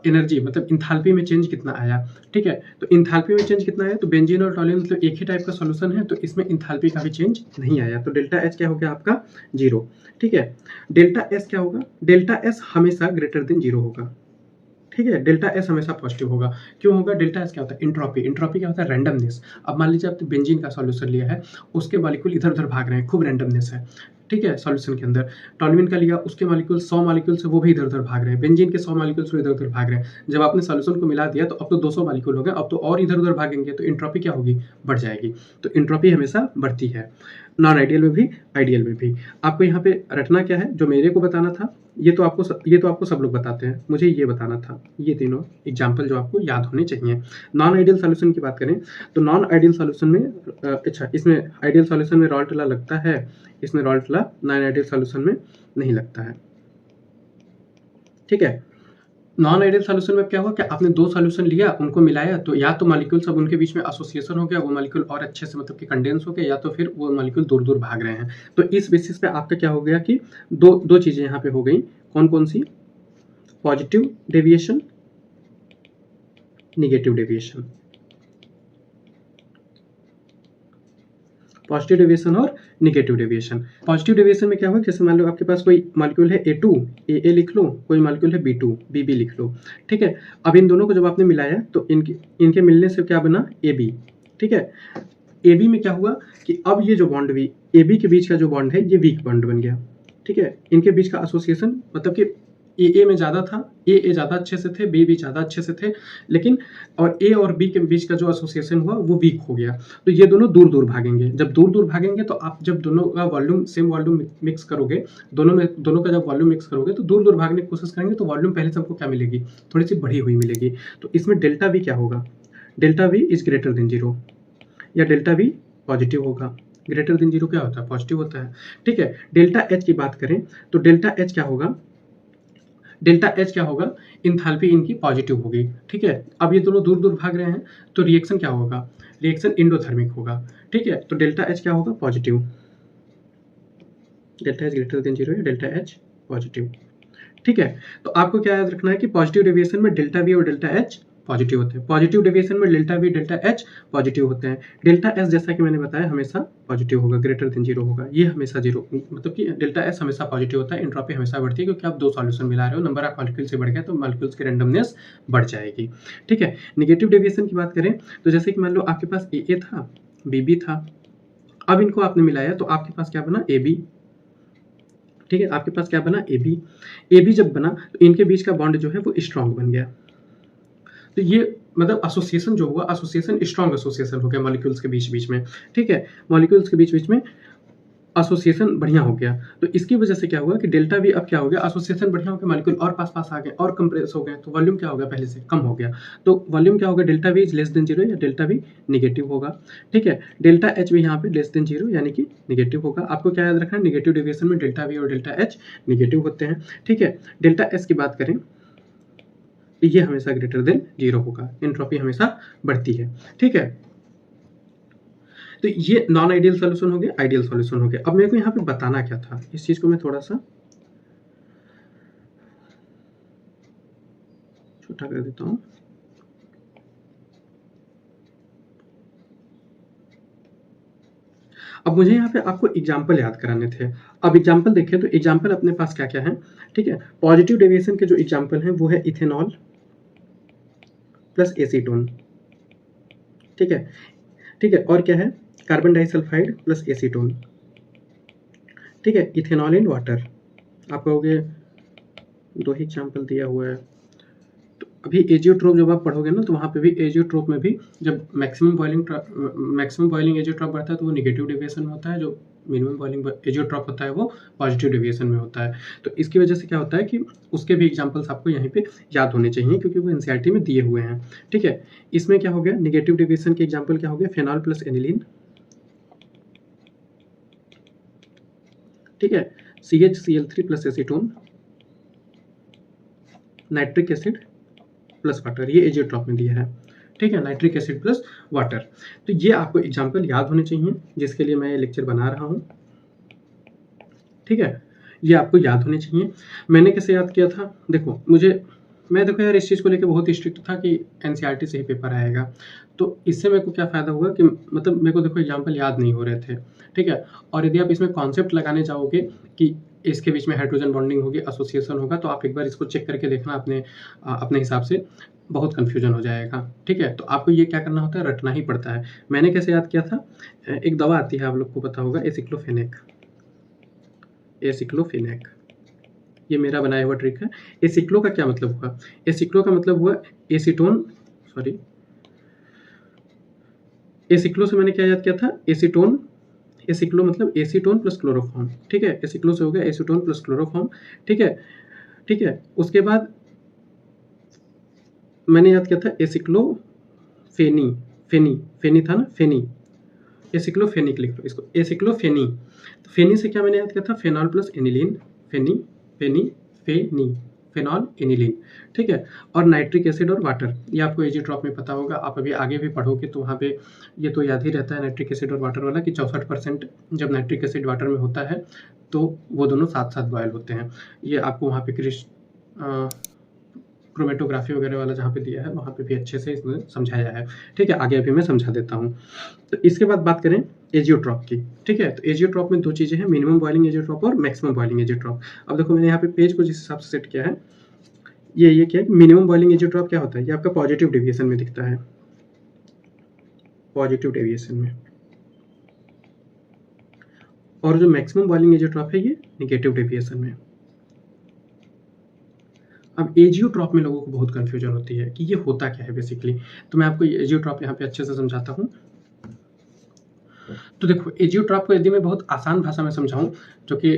एनर्जी, मतलब इंथैल्पी में चेंज कितना आया। ठीक है, तो इंथैल्पी में चेंज कितना आया, तो बेंजीन और टॉलुइन मतलब एक ही टाइप का सॉल्यूशन है, तो इसमें इंथैल्पी का भी चेंज नहीं आया, तो डेल्टा एच क्या हो गया आपका, 0। ठीक है, डेल्टा एस क्या होगा, डेल्टा एस हमेशा ग्रेटर देन 0 होगा। ठीक है, डेल्टा एस हमेशा पॉजिटिव होगा। क्यों होगा, डेल्टा एस क्या होता है, इंट्रोपी क्या होता है, रैंडमनेस। अब मान लीजिए आपने बेंजीन का सॉल्यूशन लिया है, उसके मॉलिक्यूल इधर उधर भाग रहे हैं, खूब रैंडमनेस है। ठीक है, सॉल्यूशन के अंदर। टोल्यूइन का लिया, उसके मॉलिक्यूल 100 मॉलिक्यूल्स वो भी इधर-उधर भाग रहे हैं। बेंजीन के 100 मॉलिक्यूल्स वो इधर-उधर भाग रहे हैं। जब आपने सॉल्यूशन को मिला दिया तो अब तो 200 मॉलिक्यूल हो गए, अब तो और इधर-उधर भागेंगे तो एंट्रोपी क्या होगी? बढ़ जाएगी। तो एंट्रोपी हमेशा बढ़ती है, नॉन आइडियल में भी, आइडियल में भी। आपको यहाँ पे रटना क्या है, जो मेरे को बताना था, ये तो आपको सब लोग बताते हैं, मुझे ये बताना था। ये तीनों एग्जाम्पल जो आपको याद होने चाहिए। नॉन आइडियल सॉल्यूशन की बात करें तो नॉन आइडियल सॉल्यूशन में अच्छा, इसमें आइडियल सॉल्यूशन में रॉल्टला लगता है, इसमें रॉल्टला नॉन आइडियल सॉल्यूशन में नहीं लगता है। ठीक है, नॉन आइडियल सॉल्यूशन में क्या हुआ कि आपने 2 सॉल्यूशन लिया, उनको मिलाया, तो या तो मॉलिक्यूल सब उनके बीच में एसोसिएशन हो गया, वो मॉलिक्यूल और अच्छे से मतलब कि कंडेंस हो गए, या तो फिर वो मॉलिक्यूल दूर-दूर भाग रहे हैं। तो इस बेसिस पे आपका क्या हो गया कि दो चीजें यहाँ पे हो गई। कौन-कौन सी? Positive deviation, negative deviation. Positive deviation और नेगेटिव डेविएशन। पॉजिटिव डेविएशन में क्या हुआ, जैसे मान लो आपके पास कोई मॉलिक्यूल है A2, AA लिख लो, कोई मॉलिक्यूल है B2, BB लिख लो। ठीक है, अब इन दोनों को जब आपने मिलाया तो इनके मिलने से क्या बना? AB। ठीक है, AB में क्या हुआ कि अब ये जो बॉन्ड भी AB के बीच का जो बॉन्ड है ये वीक बॉन्ड बन गया। ठीक है, इनके बीच का एसोसिएशन मतलब कि ए में ज़्यादा था, ए ज़्यादा अच्छे से थे, बी ज़्यादा अच्छे से थे, लेकिन और ए और बी के बीच का जो एसोसिएशन हुआ वो वीक हो गया। तो ये दोनों दूर-दूर भागेंगे। जब दूर-दूर भागेंगे तो आप जब दोनों का वॉल्यूम सेम वॉल्यूम मिक्स करोगे, दोनों का जब वॉल्यूम मिक्स करोगे तो दूर-दूर भागने की कोशिश करेंगे तो वॉल्यूम पहले से हमको क्या मिलेगी? थोड़ी सी बढ़ी हुई मिलेगी। तो इसमें डेल्टा वी क्या होगा? Delta we is greater than 0 या डेल्टा वी पॉजिटिव होगा। ग्रेटर देन 0 क्या होता है? पॉजिटिव होता है। ठीक है, डेल्टा एच की बात करें तो डेल्टा एच क्या होगा? डेल्टा एच क्या होगा? इंथैल्पी इनकी पॉजिटिव होगी। ठीक है, अब ये दोनों दूर-दूर भाग रहे हैं तो रिएक्शन क्या होगा? रिएक्शन एंडोथर्मिक होगा। ठीक है, तो डेल्टा एच क्या होगा? Positive. Delta H greater than 0 या डेल्टा एच पॉजिटिव। ठीक है, तो आपको क्या याद रखना है कि पॉजिटिव डेविएशन में डेल्टा वी और डेल्टा एच पॉजिटिव होते हैं। पॉजिटिव डेविएशन में delta we delta H positive होते हैं। डेल्टा एस जैसा कि मैंने बताया हमेशा पॉजिटिव होगा, ग्रेटर देन 0 होगा। ये हमेशा 0 मतलब कि डेल्टा एस हमेशा पॉजिटिव होता है। एंट्रोपी हमेशा बढ़ती है क्योंकि आप 2 सॉल्यूशन मिला रहे हो, नंबर ऑफ मॉलिक्यूल से बढ़ गया तो मॉलिक्यूल्स की रैंडमनेस बढ़ जाएगी। ठीक है, नेगेटिव डेविएशन की बात करें तो जैसे कि मान लो आपके पास ए था, बी था, अब इनको आपने मिलाया तो आपके पास क्या बना? AB। ठीक है, आपके पास क्या बना? AB जब बना तो इनके बीच का बॉन्ड जो है वो स्ट्रॉन्ग बन गया। तो ये मतलब एसोसिएशन जो हुआ, एसोसिएशन स्ट्रॉन्ग एसोसिएशन हो गया मॉलिक्यूल्स के बीच में। ठीक है, मॉलिक्यूल्स के बीच में एसोसिएशन बढ़िया हो गया। तो इसकी वजह से क्या हुआ कि डेल्टा वी अब क्या हो गया? एसोसिएशन बढ़िया हो गया, मॉलिक्यूल और पास-पास आ गए और कंप्रेस हो गए, तो वॉल्यूम क्या हो गया? पहले से कम हो गया। तो वॉल्यूम क्या होगा? Delta we is less than 0 या डेल्टा वी नेगेटिव होगा। ठीक है, डेल्टा एच भी यहाँ पे लेस देन 0 यानी कि नेगेटिव होगा। आपको क्या याद रखना है? नेगेटिव डेविएशन में डेल्टा वी और डेल्टा एच नेगेटिव होते हैं। ठीक है, डेल्टा एस की बात करें ये हमेशा ग्रेटर देन 0 होगा, एंट्रोपी हमेशा बढ़ती है। ठीक है, तो ये नॉन आइडियल सॉल्यूशन हो गया, आइडियल सॉल्यूशन हो गया। अब मेरे को यहाँ पे बताना क्या था, इस चीज को मैं थोड़ा सा छोटा कर देता हूँ। अब मुझे यहाँ पे आपको एग्जाम्पल याद कराने थे। अब एग्जाम्पल देखें तो एग्जाम्पल अपने पास क्या क्या है? ठीक है, पॉजिटिव डेविएशन के जो एग्जाम्पल हैं वो है इथेनॉल प्लस एसीटोन। ठीक है, ठीक है, और क्या है? Carbon disulphide plus acetone. ठीक है, इथेनॉल इन वाटर। आप कहोगे 2 ही एग्जाम्पल दिया हुआ है। तो अभी एजियोट्रोप जब आप पढ़ोगे ना तो वहाँ पे भी एजियोट्रोप में भी जब मैक्सिमम बॉइलिंग एजियोट्रोप बढ़ता है तो वो नेगेटिव डेविएशन में होता है, जो मिनिमम बॉइलिंग एजियोट्रोप होता है वो पॉजिटिव डेविएशन में होता है। तो इसकी वजह से क्या होता है कि उसके भी एग्जाम्पल्स आपको यहीं पे याद होने चाहिए क्योंकि वो एनसीईआरटी में दिए हुए हैं। ठीक है, इसमें क्या हो गया? नेगेटिव डेविएशन के एग्जाम्पल क्या हो गया? Phenol plus aniline. ठीक है, CHCl3 plus acetone, nitric acid plus water, ये एजियोट्रॉप में दिया है। ठीक है, नाइट्रिक एसिड प्लस वाटर। तो ये आपको एग्जाम्पल याद होने चाहिए जिसके लिए मैं ये लेक्चर बना रहा हूँ। ठीक है, ये आपको याद होने चाहिए। मैंने कैसे याद किया था? देखो मैं देखो यार इस चीज़ को लेकर बहुत स्ट्रिक्ट था कि एनसीईआरटी से ही पेपर आएगा, तो इससे मेरे को क्या फ़ायदा हुआ कि मतलब मेरे को देखो एग्जाम्पल याद नहीं हो रहे थे। ठीक है, और यदि आप इसमें कॉन्सेप्ट लगाने जाओगे कि इसके बीच में हाइड्रोजन बॉन्डिंग होगी, एसोसिएशन होगा, तो आप एक बार इसको चेक करके देखना अपने हिसाब से, बहुत कन्फ्यूजन हो जाएगा। ठीक है, तो आपको ये क्या करना होता है? रटना ही पड़ता है। मैंने कैसे याद किया था? एक दवा आती है, आप लोग को पता होगा, एसिक्लोफेनेक। एसिक्लोफेनेक। ये मेरा बनाया हुआ ट्रिक है। एसिक्लो का क्या मतलब हुआ? एसिक्लो का मतलब हुआ एसीटोन, सॉरी एसिक्लो से मैंने क्या याद किया था? एसीटोन, एसिक्लो मतलब एसीटोन प्लस क्लोरोफॉर्म, ठीक है। एसिक्लो से हो गया एसीटोन प्लस क्लोरोफॉर्म, ठीक है, ठीक है। उसके बाद मैंने याद किया था एसिक्लोफेनी, फेनी, फेनी था ना, फेनी, एसिक्लोफेनिक लिख लो इसको, एसिक्लोफेनी। तो फेनी से क्या मैंने याद किया था? फेनॉल प्लस एनिलीन, फेनी, फेनी, फेनी, फेनॉल एनिलीन, ठीक है। और नाइट्रिक एसिड और वाटर, ये आपको एजिट्रॉप में पता होगा, आप अभी आगे भी पढ़ोगे तो वहाँ पे ये तो याद ही रहता है नाइट्रिक एसिड और वाटर वाला, कि 64% जब नाइट्रिक एसिड वाटर में होता है तो वो दोनों साथ साथ बॉयल होते हैं। ये आपको वहाँ पे क्रोमेटोग्राफी वगैरह वाला जहाँ पे दिया है वहाँ पे भी अच्छे से इसमें समझाया है, ठीक है। आगे अभी मैं समझा देता हूँ। तो इसके बाद बात करें एजियोट्रॉप की, ठीक है। तो एजियोट्रॉप में दो चीज़ें हैं, मिनिमम बॉइलिंग एजियोट्रॉप और मैक्सिमम बॉइलिंग एजियोट्रॉप। अब देखो मैंने यहाँ पे पेज को जिस हिसाब से सेट किया है, ये क्या है, मिनिमम बॉइलिंग एजियोट्रॉप क्या होता है? ये आपका पॉजिटिव डेविएशन में दिखता है, पॉजिटिव डेविएशन में। और जो मैक्सिमम बॉइलिंग एजियोट्रॉप है ये नेगेटिव डेविएशन में। अब एजियोट्रॉप में लोगों को बहुत कंफ्यूजन होती है कि ये होता क्या है बेसिकली, तो मैं आपको एजियोट्रॉप यहाँ पे अच्छे से समझाता हूँ। तो देखो एजियोट्रॉप को यदि मैं बहुत आसान भाषा में समझाऊं, जो कि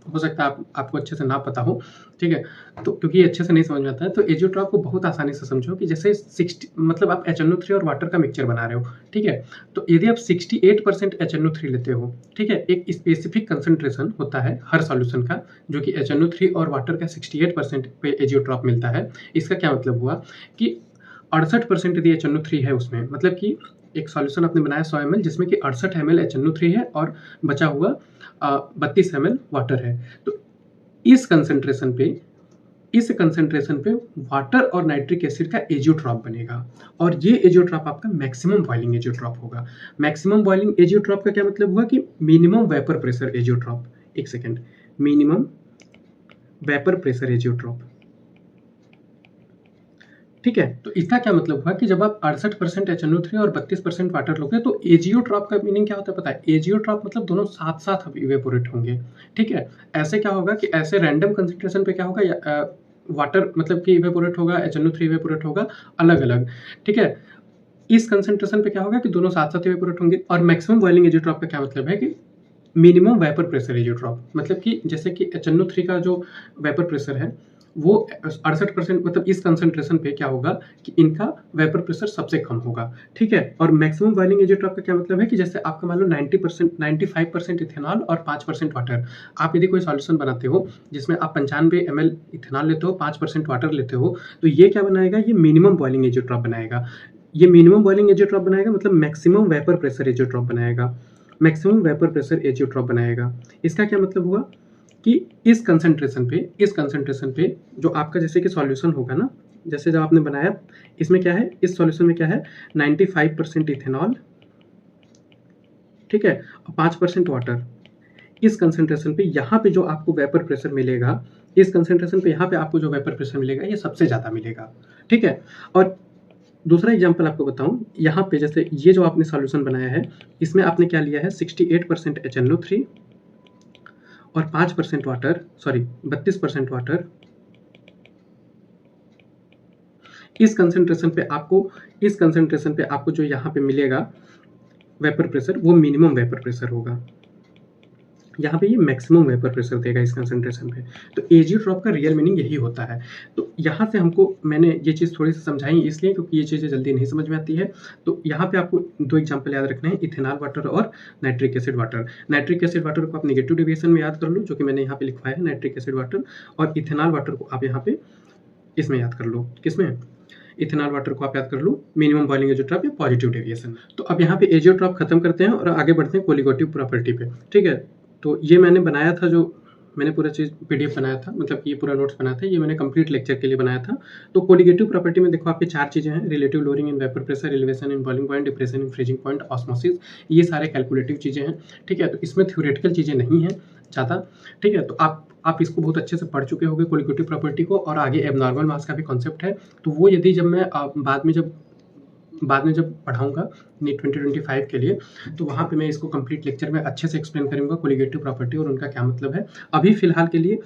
हो सकता है आपको अच्छे से ना पता हो, ठीक है, तो क्योंकि ये अच्छे से नहीं समझ में आता है, तो एजियोट्रॉप को बहुत आसानी से समझो कि जैसे 60 मतलब आप HNO3 और वाटर का मिक्सचर बना रहे हो, ठीक है। तो यदि आप 68% HNO3 लेते हो, ठीक है, एक स्पेसिफिक कंसंट्रेशन होता है हर सॉल्यूशन का, जो कि HNO3 और वाटर का 68% पे एजियोट्रॉप मिलता है। इसका क्या मतलब हुआ कि 68% यदि HNO3 है उसमें, मतलब कि एक सॉल्यूशन आपने बनाया 100 ml जिसमें कि 68 ml HNO3 है और बचा हुआ 32 ml वाटर है। तो इस कंसंट्रेशन पे वाटर और नाइट्रिक एसिड का एजियोट्रॉप बनेगा, और ये एजियोट्रॉप आपका मैक्सिमम बॉइलिंग एजियोट्रॉप होगा। मैक्सिमम बॉइलिंग एजियोट्रॉप का क्या मतलब हुआ कि मिनिमम वेपर प्रेशर एजियोट्रॉप, एक second, minimum vapour pressure azeotrope, ठीक है। तो इसका क्या मतलब हुआ कि जब आप 68% HNO3 और 32% वाटर लोगे तो एजियोट्रॉप का मीनिंग क्या होता है पता है? एजियोट्रॉप मतलब दोनों साथ साथ इवेपोरेट होंगे, ठीक है। ऐसे क्या होगा कि ऐसे रैंडम कंसंट्रेशन पे क्या होगा, वाटर मतलब कि इवेपोरेट होगा, HNO3 इवेपोरेट होगा अलग अलग, ठीक है। इस कंसंट्रेशन पे क्या होगा कि दोनों साथ साथ इवेपोरेट होंगे। और मैक्सिमम बॉइलिंग एजियोट्रॉप का क्या मतलब है कि मिनिमम वेपर प्रेशर एजियोट्रॉप, मतलब कि जैसे कि HNO3 का जो वेपर प्रेशर है वो 68%, मतलब इस कंसंट्रेशन पे क्या होगा कि इनका वेपर प्रेशर सबसे कम होगा, ठीक है। और मैक्सिमम बॉइलिंग एजियोट्रॉप का क्या मतलब है कि जैसे आपका मान लो 90%, 95% इथेनॉल और 5% वाटर, आप यदि कोई सॉल्यूशन बनाते हो जिसमें आप 95 ml इथेनॉल लेते हो, 5% वाटर लेते हो, तो ये क्या बनाएगा, ये मिनिमम बॉइलिंग एजियोट्रॉप बनाएगा। ये मिनिमम बॉइलिंग एजियोट्रॉप बनाएगा मतलब मैक्सिमम वेपर प्रेशर एजियोट्रॉप बनाएगा, मैक्सिमम वेपर प्रेशर एजियोट्रॉप बनाएगा। इसका क्या मतलब हुआ कि इस कंसंट्रेशन पे जो आपका जैसे कि सॉल्यूशन होगा ना, जैसे जब आपने बनाया, इसमें क्या है, इस सॉल्यूशन में क्या है, 95% इथेनॉल, ठीक है, और 5% वाटर। इस कंसंट्रेशन पे यहाँ पे जो आपको वेपर प्रेशर मिलेगा, इस कंसंट्रेशन पे यहाँ पे आपको जो वेपर प्रेशर मिलेगा ये सबसे ज़्यादा मिलेगा, ठीक है। और दूसरा एग्जाम्पल आपको बताऊं, यहाँ पे जैसे ये जो आपने सॉल्यूशन बनाया है इसमें आपने क्या लिया है, 68% HNO3 और 5% वाटर, सॉरी 32% वाटर। इस कंसंट्रेशन पे आपको जो यहाँ पे मिलेगा वेपर प्रेशर वो मिनिमम वेपर प्रेशर होगा, यहाँ पे ये मैक्सिमम वेपर प्रेशर देगा इस कंसंट्रेशन पे। तो एजियोट्रॉप का रियल मीनिंग यही होता है। तो यहाँ से हमको मैंने ये चीज़ थोड़ी सी समझाई इसलिए क्योंकि ये चीज़ें जल्दी नहीं समझ में आती है। तो यहाँ पे आपको दो एग्जांपल याद रखने हैं, इथेनॉल वाटर और nitric acid water. Nitric acid water को आप नेगेटिव डेविएशन में याद कर लो, जो कि मैंने यहाँ पे लिखवाया है नाइट्रिक एसिड वाटर, और इथेनॉल वाटर को आप यहाँ पे इसमें याद कर लो, किसमें, इथेनॉल वाटर को आप याद कर लो मिनिमम बॉइलिंग एजियोट्रॉप या पॉजिटिव डेविएशन। तो अब यहाँ पे एजियोट्रॉप खत्म करते हैं और आगे बढ़ते हैं कोलिगेटिव प्रॉपर्टी पे, ठीक है। तो ये मैंने बनाया था, जो मैंने पूरा चीज़ PDF बनाया था, मतलब ये पूरा नोट्स बनाया था, ये मैंने कंप्लीट लेक्चर के लिए बनाया था। तो कोलिगेटिव प्रॉपर्टी में देखो आपके 4 चीज़ें हैं, relative lowering in vapour pressure, elevation in boiling point, depression in freezing point, osmosis, ये सारे कैलकुलेटिव चीज़ें हैं, ठीक है। तो इसमें थ्योरेटिकल चीज़ें नहीं हैं ज़्यादा, ठीक है। तो आप इसको बहुत अच्छे से पढ़ चुके होंगे कोलिगेटिव प्रॉपर्टी को, और आगे एबनॉर्मल मास का भी कॉन्सेप्ट है। तो वो यदि जब मैं बाद में जब बाद में जब पढ़ाऊँगा नीट 2025 के लिए, तो वहाँ पे मैं इसको कंप्लीट लेक्चर में अच्छे से एक्सप्लेन करूँगा कोलिगेटिव प्रॉपर्टी और उनका क्या मतलब है। अभी फ़िलहाल के लिए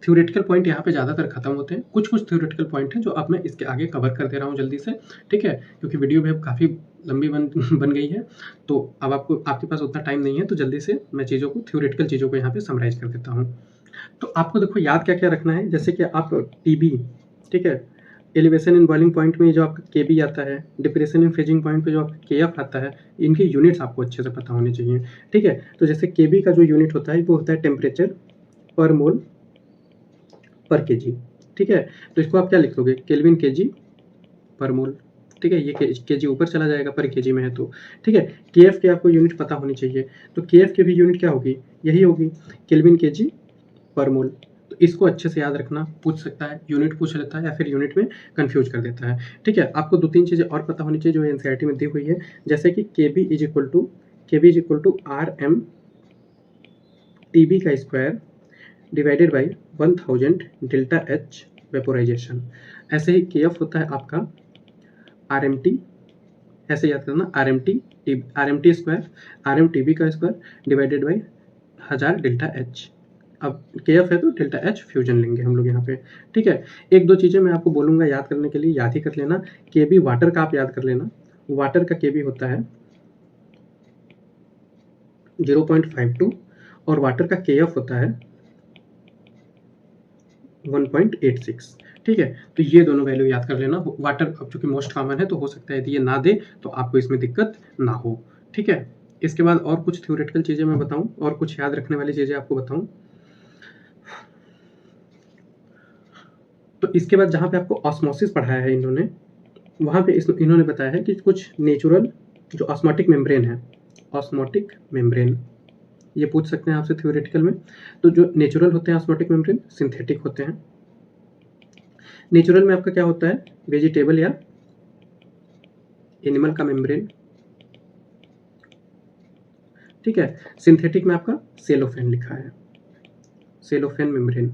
थ्योरेटिकल पॉइंट यहाँ पे ज़्यादातर खत्म होते हैं। कुछ-कुछ थ्योरेटिकल पॉइंट हैं जो अब मैं इसके आगे कवर कर दे रहा हूँ जल्दी से, ठीक है? क्योंकि वीडियो भी अब काफ़ी लंबी बन बन गई है, तो अब आपके पास उतना टाइम नहीं है, तो जल्दी से मैं थ्योरेटिकल चीज़ों को यहाँ पे समराइज़ कर देता हूँ। तो आपको देखो याद क्या-क्या रखना है, जैसे कि आप टीबी, ठीक है? एलिवेशन इन बॉइलिंग पॉइंट में जो आपका केबी आता है, डिप्रेशन इन फ्रीजिंग पॉइंट पे जो आपका केएफ आता है, इनकी यूनिट्स आपको अच्छे से पता होनी चाहिए, ठीक है? तो जैसे केबी का जो यूनिट होता है वो होता है टेम्परेचर पर मोल पर केजी, ठीक है? तो इसको आप क्या लिख लोगे, केल्विन केजी पर मोल, ठीक है? ये केजी ऊपर चला जाएगा, पर केजी में है तो, ठीक है? केएफ की आपको यूनिट पता होनी चाहिए, तो केएफ की भी यूनिट क्या होगी, यही होगी केल्विन केजी पर मोल। तो इसको अच्छे से याद रखना, पूछ सकता है, यूनिट पूछ लेता है या फिर यूनिट में कंफ्यूज कर देता है, ठीक है? आपको 2-3 चीज़ें और पता होनी चाहिए जो एनसीईआरटी में दी हुई है, जैसे कि KB is equal to R M TB का square divided by 1000 delta H vaporization. ऐसे ही केएफ होता है आपका आर एम टी, ऐसे याद करना, R M T square, R M T B का square divided by 1000 delta H. अब केएफ है तो डेल्टा एच फ्यूजन लेंगे हम लोग यहाँ पे, ठीक है? 1-2 चीज़ें मैं आपको बोलूँगा याद करने के लिए, याद ही कर लेना। केबी वाटर का आप याद कर लेना, वाटर का केबी होता है 0.52 और वाटर का केएफ होता है 1.86, ठीक है? तो ये दोनों वैल्यू याद कर लेना। वाटर अब चूँकि मोस्ट कॉमन है तो हो सकता है यदि ये ना दे तो आपको इसमें दिक्कत ना हो, ठीक है? इसके बाद और कुछ थ्योरेटिकल चीज़ें मैं बताऊँ और कुछ याद रखने वाली चीज़ें आपको बताऊँ। तो इसके बाद जहाँ पे आपको ऑस्मोसिस पढ़ाया है इन्होंने, वहाँ पे इन्होंने बताया है कि कुछ नेचुरल जो ऑस्मोटिक मेम्ब्रेन है, ऑस्मोटिक मेम्ब्रेन, ये पूछ सकते हैं आपसे थ्योरेटिकल में। तो जो नेचुरल होते हैं ऑस्मोटिक मेम्ब्रेन, सिंथेटिक होते हैं। नेचुरल में आपका क्या होता है, वेजिटेबल या एनिमल का मेम्ब्रेन, ठीक है? सिंथेटिक में आपका सेलोफेन लिखा है, सेलोफेन मेम्ब्रेन।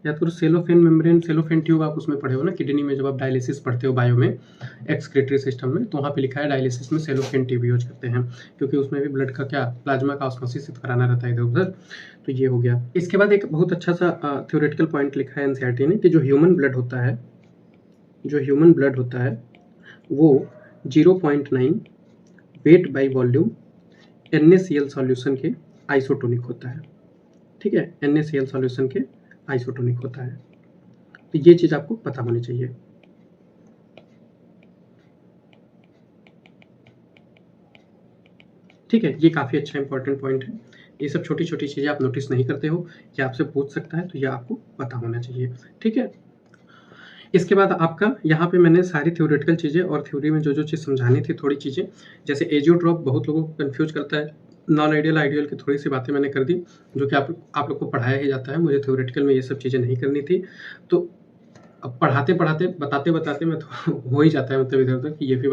याद करो, सेलोफेन मेम्ब्रेन, सेलोफेन ट्यूब आप उसमें पढ़े हो ना, किडनी में जब आप डायलिसिस पढ़ते हो बायो में, एक्सक्रीटरी सिस्टम में, तो वहाँ पे लिखा है डायलिसिस में सेलोफेन ट्यूब यूज करते हैं, क्योंकि उसमें भी ब्लड का क्या, प्लाज्मा का ऑस्मोसिस कराना रहता है इधर उधर। तो ये हो गया। इसके बाद एक बहुत अच्छा सा थ्योरेटिकल पॉइंट लिखा है एनसीईआरटी ने कि जो ह्यूमन ब्लड होता है वो 0.9 weight by volume NaCl solution के आइसोटोनिक होता है, ठीक है? NaCl सॉल्यूशन के आइसोटोनिक होता है। तो ये चीज़ आपको पता होनी चाहिए। ठीक है, ये काफ़ी अच्छा इंपॉर्टेंट पॉइंट है। ये सब छोटी-छोटी चीज़ें आप नोटिस नहीं करते हो, ये आपसे पूछ सकता है, तो ये आपको पता होना चाहिए, ठीक है? इसके बाद आपका यहाँ पे मैंने सारी थ्योरेटिकल चीज़ें और थ्योरी में जो चीज़ समझानी थी, थोड़ी चीज़ें, जैसे एजियोट्रॉप बहुत लोगों को कन्फ्यूज करता है, नॉन आइडियल, आइडियल की थोड़ी सी बातें मैंने कर दी, जो कि आप लोग को पढ़ाया ही जाता है। मुझे थ्योरेटिकल में ये सब चीज़ें नहीं करनी थी, तो अब पढ़ाते-पढ़ाते, बताते-बताते मैं तो हो ही जाता है, मतलब इधर-उधर कि ये भी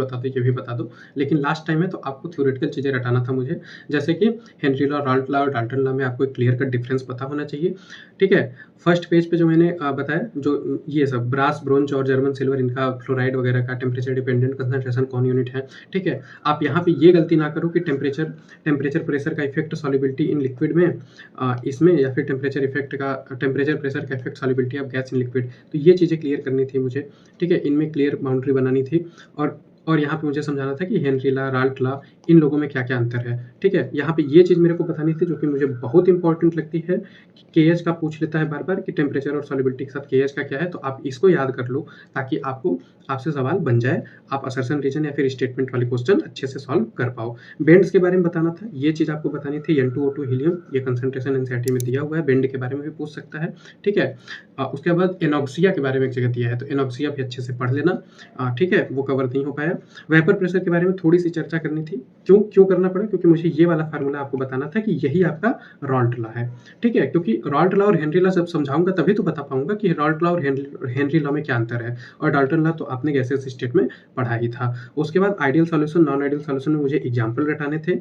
बता दो, लेकिन लास्ट टाइम में तो आपको थ्योरेटिकल चीज़ें रटाना था मुझे, जैसे कि हेनरी लॉ, राल्ट लॉ और डाल्टन लॉ में आपको एक क्लियर कट डिफरेंस पता होना चाहिए, ठीक है? फर्स्ट पेज पे जो मैंने बताया, जो ये सब ब्रास, ब्रोंज और जर्मन सिल्वर, इनका फ्लोराइड वगैरह का टेम्परेचर डिपेंडेंट कंसंट्रेशन कौन यूनिट है, ठीक है? आप यहाँ पे ये गलती ना करो कि टेम्परेचर प्रेशर का इफेक्ट सॉल्युबिलिटी इन लिक्विड में, इसमें, या फिर टेम्परेचर प्रेशर का effect solubility of gas in liquid, तो ये चीज़ें क्लियर करनी थी मुझे, ठीक है? इनमें क्लियर बाउंड्री बनानी थी, और यहाँ पे मुझे समझाना था कि हेनरी लॉ, राल्ट लॉ, इन लोगों में क्या-क्या अंतर है, ठीक है? यहाँ पे ये चीज़ मेरे को बतानी थी, जो कि मुझे बहुत इंपॉर्टेंट लगती है कि केएच का पूछ लेता है बार-बार कि टेम्परेचर और सॉल्युबिलिटी के साथ केएच का क्या है, तो आप इसको याद कर लो, ताकि आपसे सवाल बन जाए, आप असर्शन रीजन या फिर स्टेटमेंट वाले क्वेश्चन अच्छे से सॉल्व कर पाओ। बेंड्स के बारे में बताना था, ये चीज़ आपको बतानी थी, N2O2 हीलियम, ये कंसंट्रेशन एनसीईआरटी में दिया हुआ है, बेंड के बारे में भी पूछ सकता है, ठीक है? उसके बाद एनॉक्सिया के बारे में एक जगह दिया है, तो एनॉक्सिया भी अच्छे से पढ़ लेना, ठीक है? वो कवर नहीं हो पाया। वेपर प्रेशर के बारे में थोड़ी सी चर्चा करनी थी, क्यों करना पड़ा? क्योंकि मुझे ये वाला फार्मूला आपको बताना था कि यही आपका रॉल्ट लॉ है, ठीक है? क्योंकि रॉल्ट लॉ और हेनरी लॉ जब समझाऊँगा तभी तो बता पाऊँगा कि रॉल्ट लॉ और हेनरी लॉ में क्या अंतर है, और डाल्टन लॉ तो आपने गैसियस स्टेट में पढ़ा ही था। उसके बाद ideal solution, non ideal solution में मुझे एग्जाम्पल रटाने थे।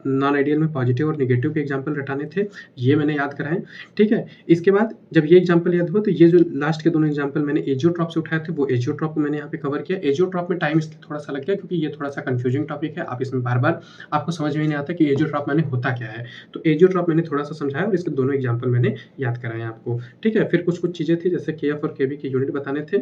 नॉन आइडियल में पॉजिटिव और नेगेटिव के एग्जाम्पल रटाने थे, ये मैंने याद कराए, ठीक है? इसके बाद जब ये एग्जाम्पल याद हुआ तो ये जो लास्ट के दोनों एग्जाम्पल मैंने एजियोट्रॉप से उठाए थे, वो एजियोट्रॉप को मैंने यहाँ पे कवर किया। एजियोट्रॉप में टाइम इसलिए थोड़ा सा लग गया क्योंकि ये थोड़ा सा कंफ्यूजिंग टॉपिक है, आप इसमें बार-बार आपको समझ में नहीं आता कि एजियोट्रॉप मैंने होता क्या है। तो एजियोट्रॉप मैंने थोड़ा सा समझाया और इसके दोनों एग्जाम्पल मैंने याद कराए आपको, ठीक है? फिर कुछ चीज़ें थी जैसे केएफ और केवी के यूनिट बताने थे।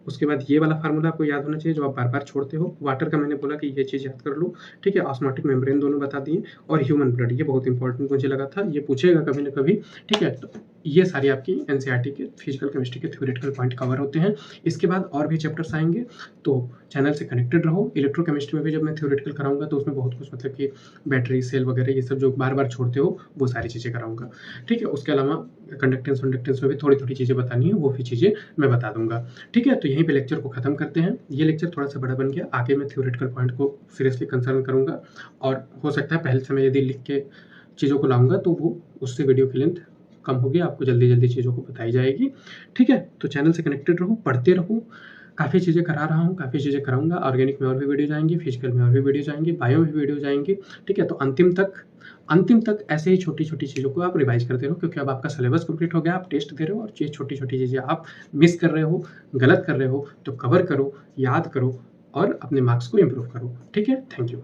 उसके बाद ये वाला फार्मूला आपको याद होना चाहिए जो आप बार-बार छोड़ते हो। वाटर का मैंने बोला कि ये चीज़ याद कर लो, ठीक है? ऑस्मोटिक मेम्ब्रेन दोनों बता दिए, और ह्यूमन ब्लड ये बहुत इंपॉर्टेंट मुझे लगा था, ये पूछेगा कभी ना कभी, ठीक है? तो ये सारी आपकी एनसीईआरटी के फिजिकल केमिस्ट्री के थ्योरेटिकल पॉइंट कवर होते हैं। इसके बाद और भी चैप्टर्स आएंगे, तो चैनल से कनेक्टेड रहो। इलेक्ट्रोकेमिस्ट्री में भी जब मैं थ्योरेटिकल कराऊंगा तो उसमें बहुत कुछ, मतलब कि बैटरी सेल वगैरह ये सब जो बार-बार छोड़ते हो वो सारी चीज़ें कराऊंगा, ठीक है? उसके अलावा कंडक्टेंस वंडक्टेंस में भी थोड़ी-थोड़ी चीज़ें बतानी है, वो भी चीज़ें मैं बता दूंगा, ठीक है? तो यहीं पे लेक्चर को खत्म करते हैं। ये लेक्चर थोड़ा सा बड़ा बन गया, आगे मैं थ्योरेटिकल पॉइंट को सीरियसली कंसर्न करूंगा, और हो सकता है पहले से मैं यदि लिख के चीज़ों को लाऊंगा तो वो उससे वीडियो की लेंथ कम होगी, आपको जल्दी-जल्दी चीज़ों को बताई जाएगी, ठीक है? तो चैनल से कनेक्टेड रहो, पढ़ते रहो। काफ़ी चीज़ें करा रहा हूँ, काफ़ी चीज़ें कराऊँगा। ऑर्गेनिक में और भी वीडियोज़ आएँगी, फिजिकल में और भी वीडियोज़ आएँगी, बायो में भी वीडियोज़ आएँगी, ठीक है? तो अंतिम तक ऐसे ही छोटी-छोटी चीज़ों को आप रिवाइज़ करते रहो, क्योंकि अब आपका सिलेबस कंप्लीट हो गया, आप टेस्ट दे रहे हो, और ये छोटी-छोटी चीज़ें आप मिस कर रहे हो, गलत कर रहे हो, तो कवर करो, याद करो और अपने मार्क्स को इम्प्रूव करो, ठीक है? Thank you.